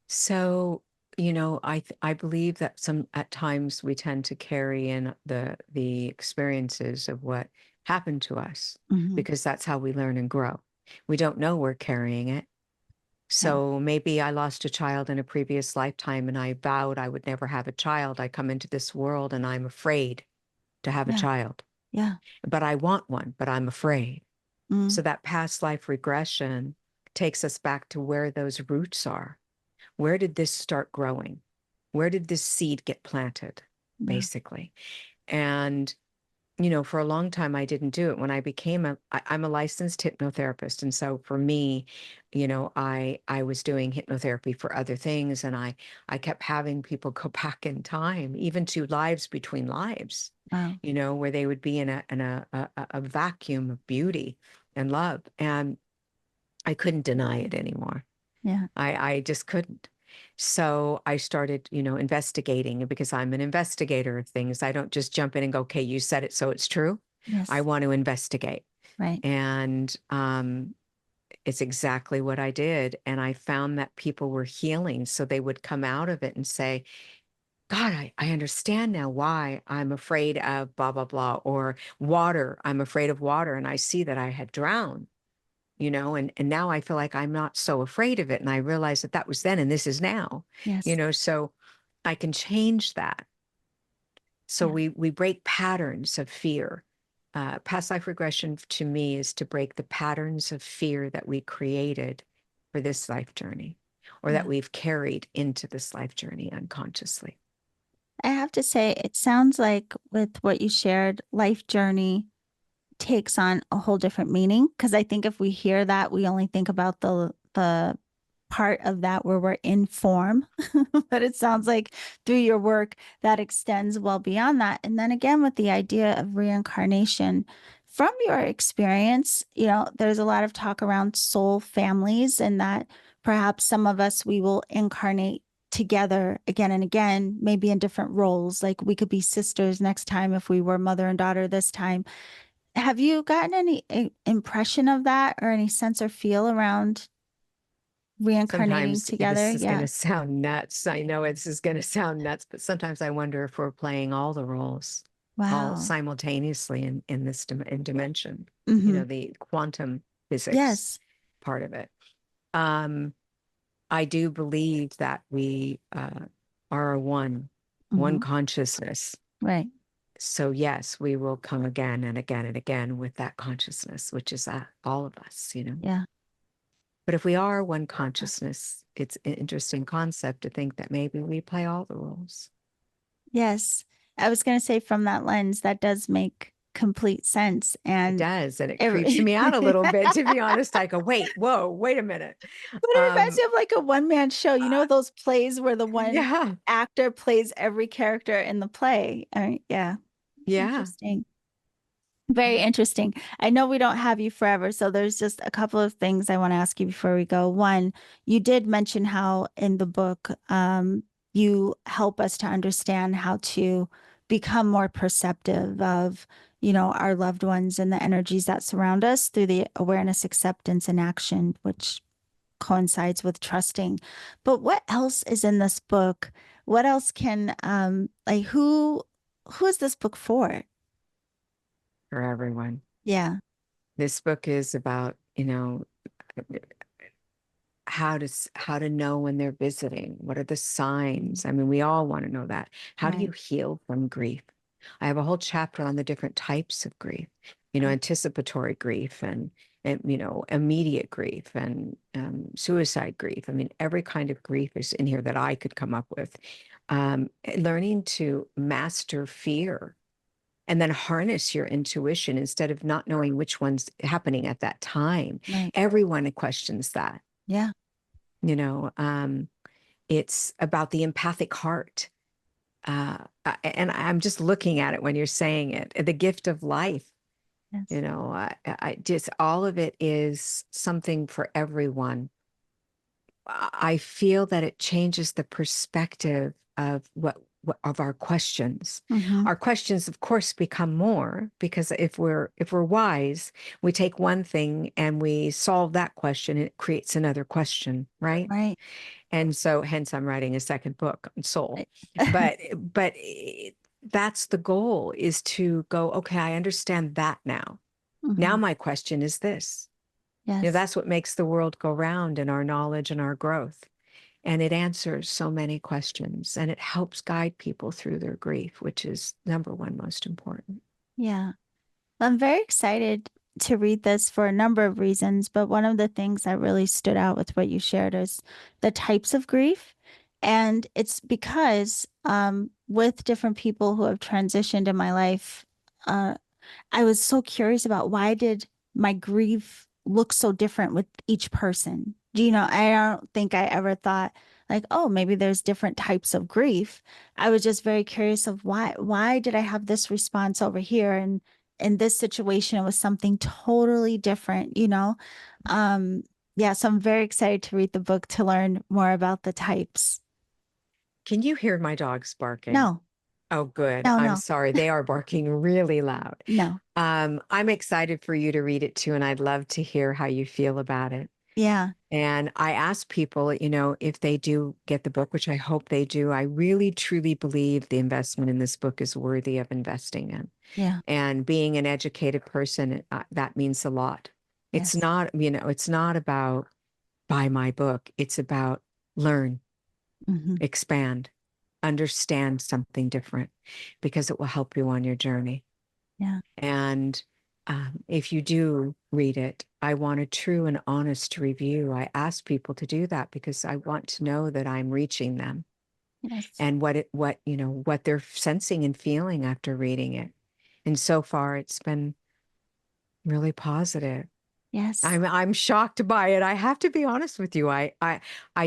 So, I believe that some at times we tend to carry in the experiences of what happened to us Hmm. because that's how we learn and grow. We don't know we're carrying it. Yeah. So maybe I lost a child in a previous lifetime and I vowed I would never have a child. I come into this world and I'm afraid to have a Yeah. child, Yeah. but I want one, but I'm afraid. Mm. So that past life regression takes us back to where those roots are. Where did this start growing? Where did this seed get planted, Yeah. basically? And for a long time, I didn't do it. When I became I'm a licensed hypnotherapist. And so for me, I was doing hypnotherapy for other things. And I kept having people go back in time, even to lives between lives, Wow. where they would be in a vacuum of beauty and love. And I couldn't deny it anymore. Yeah. I just couldn't. So I started, investigating because I'm an investigator of things. I don't just jump in and go, okay, you said it, so it's true. I Yes. want to investigate. Right. And it's exactly what I did. And I found that people were healing. So they would come out of it and say, God, I understand now why I'm afraid of blah, blah, blah, or water. I'm afraid of water. And I see that I had drowned, and now I feel like I'm not so afraid of it. And I realize that that was then and this is now, Yes. so I can change that. So Yeah. we break patterns of fear. Past life regression to me is to break the patterns of fear that we created for this life journey, or that Yeah. we've carried into this life journey unconsciously. I have to say, it sounds like with what you shared, life journey takes on a whole different meaning. Because I think if we hear that, we only think about the part of that where we're in form. But it sounds like through your work that extends well beyond that. And then again, with the idea of reincarnation, from your experience, there's a lot of talk around soul families, and that perhaps some of us, we will incarnate together again and again, maybe in different roles. Like we could be sisters next time if we were mother and daughter this time. Have you gotten any impression of that, or any sense or feel around reincarnating Sometimes together? this is going Yeah. to sound nuts. I know this is going to sound nuts, but sometimes I wonder if we're playing all the roles all Wow. simultaneously in this dimension, Hmm. the quantum physics Yes. part of it. Um, I do believe that we are one Hmm. consciousness. Right. So yes, we will come again and again and again with that consciousness, which is all of us. Yeah. But if we are one consciousness, it's an interesting concept to think that maybe we play all the roles. Yes. I was going to say, from that lens, that does make complete sense. It And does, and it creeps it, me out a little but bit, to be honest. I go, wait, whoa, wait a minute. it reminds Um, me of like a one-man show. You know, those plays where the one yeah, actor plays every character in the play. Yeah. yeah. Interesting. Very interesting. I know we don't have you forever, so there's just a couple of things I want to ask you before we go. One, you did mention how in the book, you help us to understand how to become more perceptive of, our loved ones and the energies that surround us through the awareness, acceptance, and action, which coincides with trusting. But what else is in this book? What else can, like, who is this book for? For everyone. Yeah. This book is about, how to know when they're visiting. What are the signs? I mean, we all want to know that. How do Right. you heal from grief? I have a whole chapter on the different types of grief, Right. anticipatory grief and immediate grief and suicide grief. I mean, every kind of grief is in here that I could come up with. Learning to master fear and then harness your intuition instead of not knowing which one's happening at that time. Right. Everyone questions that. Yeah. You know, it's about the empathic heart. And I'm just looking at it when you're saying it, the gift of life. Yes. I just, all of it is something for everyone. I feel that it changes the perspective of what of our questions. Hmm. Our questions, of course, become more because if we're wise, we take one thing and we solve that question, and it creates another question, right? Right. And so, hence, I'm writing a second book on soul. Right. But that's the goal: is to go, okay, I understand that now. Now Hmm. my question is this. Yes. That's what makes the world go round, and our knowledge and our growth. And it answers so many questions, and it helps guide people through their grief, which is number one most important. Yeah. I'm very excited to read this for a number of reasons, but one of the things that really stood out with what you shared is the types of grief. And it's because with different people who have transitioned in my life, uh, I was so curious about, why did my grief look so different with each person? I don't think I ever thought like, oh, maybe there's different types of grief. I was just very curious of, why did I have this response over here, and in this situation it was something totally different. Um yeah, so I'm very excited to read the book to learn more about the types. Can you hear my dogs barking? No, Oh, good. no, I'm no, sorry. They are barking really loud. no. I'm excited for you to read it too, and I'd love to hear how you feel about it. Yeah. And I ask people, if they do get the book, which I hope they do, I really truly believe the investment in this book is worthy of investing in. Yeah. And being an educated person, that means a lot. It's Yes. not, it's not about buy my book. It's about learn, Hmm. expand, understand something different because it will help you on your journey. Yeah. And if you do read it, I want a true and honest review. I ask people to do that because I want to know that I'm reaching them Yes. and what they're sensing and feeling after reading it. And so far, it's been really positive. Yes. I'm shocked by it. I have to be honest with you. I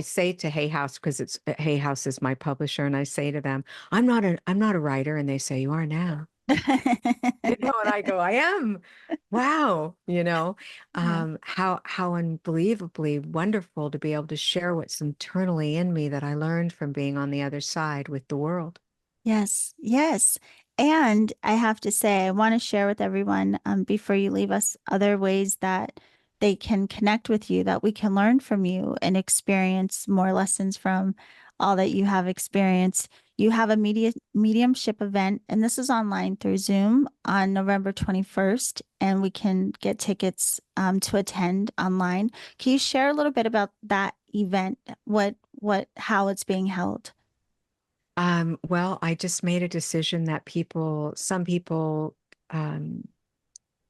say to Hay House, because it's Hay House is my publisher, and I say to them, I'm not a writer, and they say you are now. And I go, I am. Wow, Yeah. how unbelievably wonderful to be able to share what's internally in me that I learned from being on the other side with the world. Yes, yes. And I have to say, I want to share with everyone before you leave us other ways that they can connect with you, that we can learn from you and experience more lessons from all that you have experienced. You have a mediumship event, and this is online through Zoom on November 21st, and we can get tickets to attend online. Can you share a little bit about that event? How it's being held? Well, I just made a decision that some people um,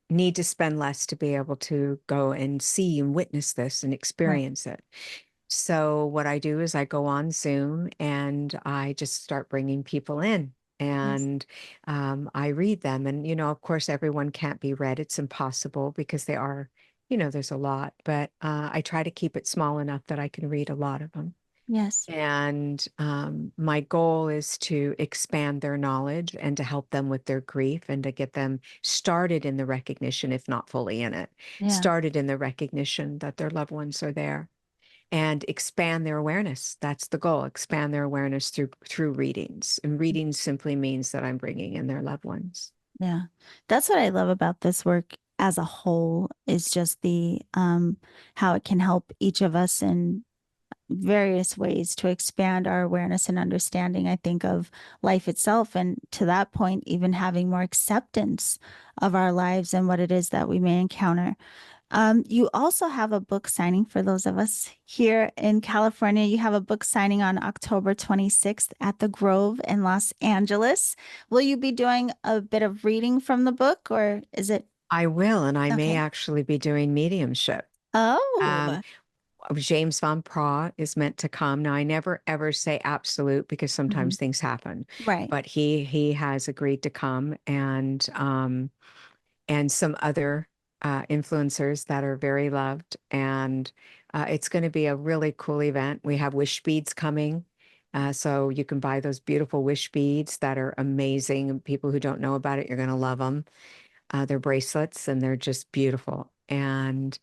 need to spend less to be able to go and see and witness this and Right. experience it. So what I do is I go on Zoom and I just start bringing people in Yes. and I read them. And, of course, everyone can't be read. It's impossible because there's a lot, but I try to keep it small enough that I can read a lot of them. Yes. And my goal is to expand their knowledge and to help them with their grief and to get them started in the recognition, if not fully in it, Yeah. started in the recognition that their loved ones are there and expand their awareness. That's the goal, expand their awareness through readings. And readings simply means that I'm bringing in their loved ones. Yeah. That's what I love about this work as a whole is just the how it can help each of us in various ways to expand our awareness and understanding, I think, of life itself. And to that point, even having more acceptance of our lives and what it is that we may encounter. You also have a book signing for those of us here in California. You have a book signing on October 26th at the Grove in Los Angeles. Will you be doing a bit of reading from the book or is it I will, and I may okay? actually be doing mediumship. Um, Oh, James Van Praagh is meant to come. Now, I never ever say absolute because mhm. sometimes things happen, Right. but he has agreed to come, and some other influencers that are very loved, and it's going to be a really cool event. We have wish beads coming. So you can buy those beautiful wish beads that are amazing. And people who don't know about it, you're going to love them. They're bracelets and they're just beautiful. And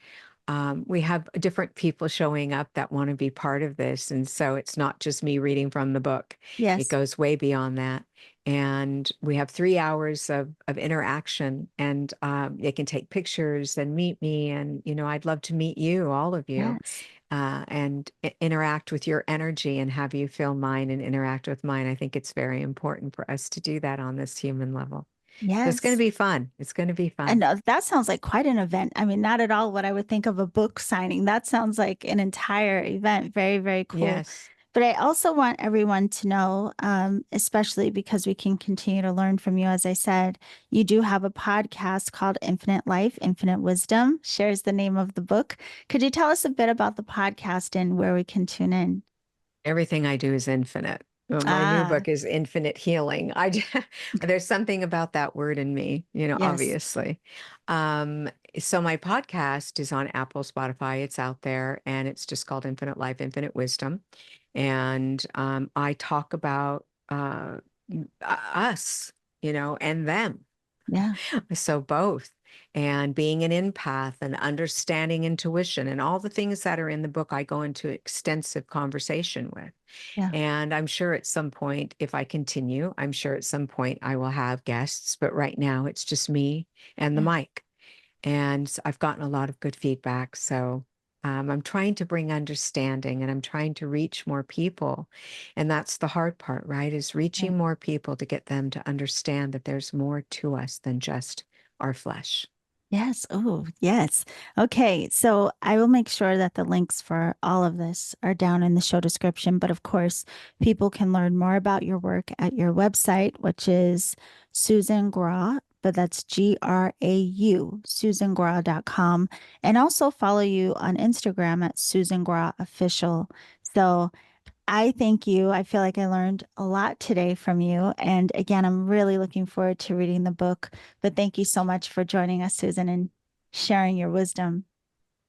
we have different people showing up that want to be part of this. And so it's not just me reading from the book, it Yes. goes way beyond that. And we have 3 hours of interaction, and they can take pictures and meet me. And, I'd love to meet you, all of you, Yes. and interact with your energy and have you feel mine and interact with mine. I think it's very important for us to do that on this human level. So it's going to Yes. be fun. It's going to be And fun. that sounds like quite an event. I mean, not at all what I would think of a book signing. That sounds like an entire event. Very, very cool. Yes. But I also want everyone to know, especially because we can continue to learn from you. As I said, you do have a podcast called Infinite Life, Infinite Wisdom, shares the name of the book. Could you tell us a bit about the podcast and where we can tune in? Everything I do is infinite. Well, my new Ah, book is Infinite Healing. There's something about that word in me, yes. obviously. Um, so my podcast is on Apple, Spotify. It's out there, and it's just called Infinite Life, Infinite Wisdom. And I talk about us, and them. Yeah. So both. And being an empath and understanding intuition and all the things that are in the book, I go into extensive conversation with. Yeah. And I'm sure at some point, if I continue, I'm sure at some point I will have guests. But right now, it's just me and the Yeah. mic. And I've gotten a lot of good feedback. So I'm trying to bring understanding and I'm trying to reach more people. And that's the hard part, right? Is reaching more people to get them to understand that there's more to us than just our flesh. Yes. Oh, yes. Okay. So I will make sure that the links for all of this are down in the show description. But of course, people can learn more about your work at your website, which is Susan Grau, but that's Grau, susangrau.com. And also follow you on Instagram at Susan Grau Official. So I thank you. I feel like I learned a lot today from you. And again, I'm really looking forward to reading the book. But thank you so much for joining us, Susan, and sharing your wisdom.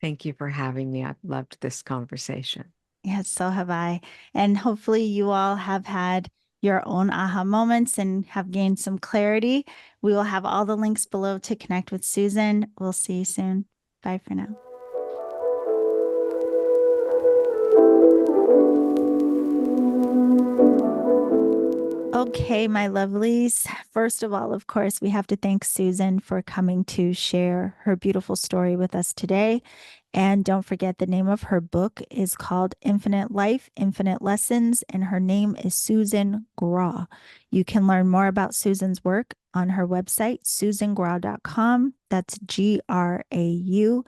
Thank you for having me. I've loved this conversation. Yes, so have I. And hopefully, you all have had your own aha moments and have gained some clarity. We will have all the links below to connect with Susan. We'll see you soon. Bye for now. Okay, my lovelies. First of all, of course, we have to thank Susan for coming to share her beautiful story with us today. And don't forget, the name of her book is called Infinite Life, Infinite Lessons, and her name is Susan Grau. You can learn more about Susan's work on her website, susangrau.com. That's Grau.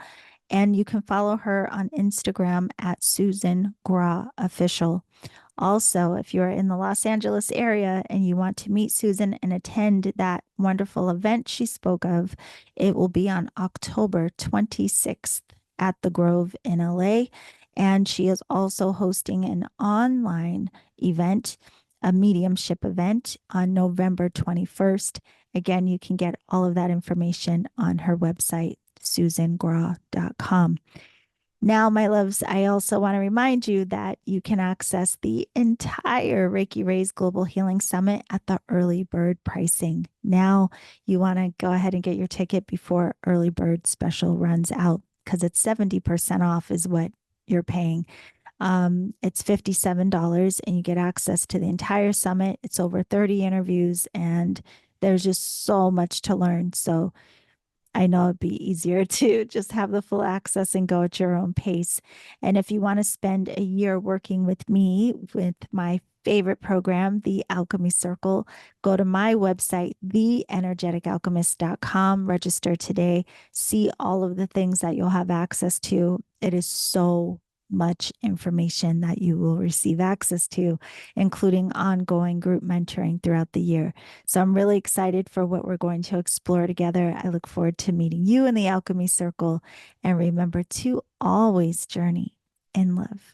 And you can follow her on Instagram at Susan Grau Official. Also, if you're in the Los Angeles area and you want to meet Susan and attend that wonderful event she spoke of, it will be on October 26th at the Grove in LA. And she is also hosting an online event, a mediumship event on November 21st. Again, you can get all of that information on her website, susangrau.com. Now, my loves, I also want to remind you that you can access the entire Reiki Raise Global Healing Summit at the early bird pricing. Now, you want to go ahead and get your ticket before early bird special runs out because it's 70% off is what you're paying. It's $57 and you get access to the entire summit. It's over 30 interviews and there's just so much to learn. So I know it'd be easier to just have the full access and go at your own pace. And if you want to spend a year working with me with my favorite program, the Alchemy Circle, go to my website, theenergeticalchemist.com, register today, see all of the things that you'll have access to. It is so much information that you will receive access to, including ongoing group mentoring throughout the year. So I'm really excited for what we're going to explore together. I look forward to meeting you in the Alchemy Circle. And remember to always journey in love.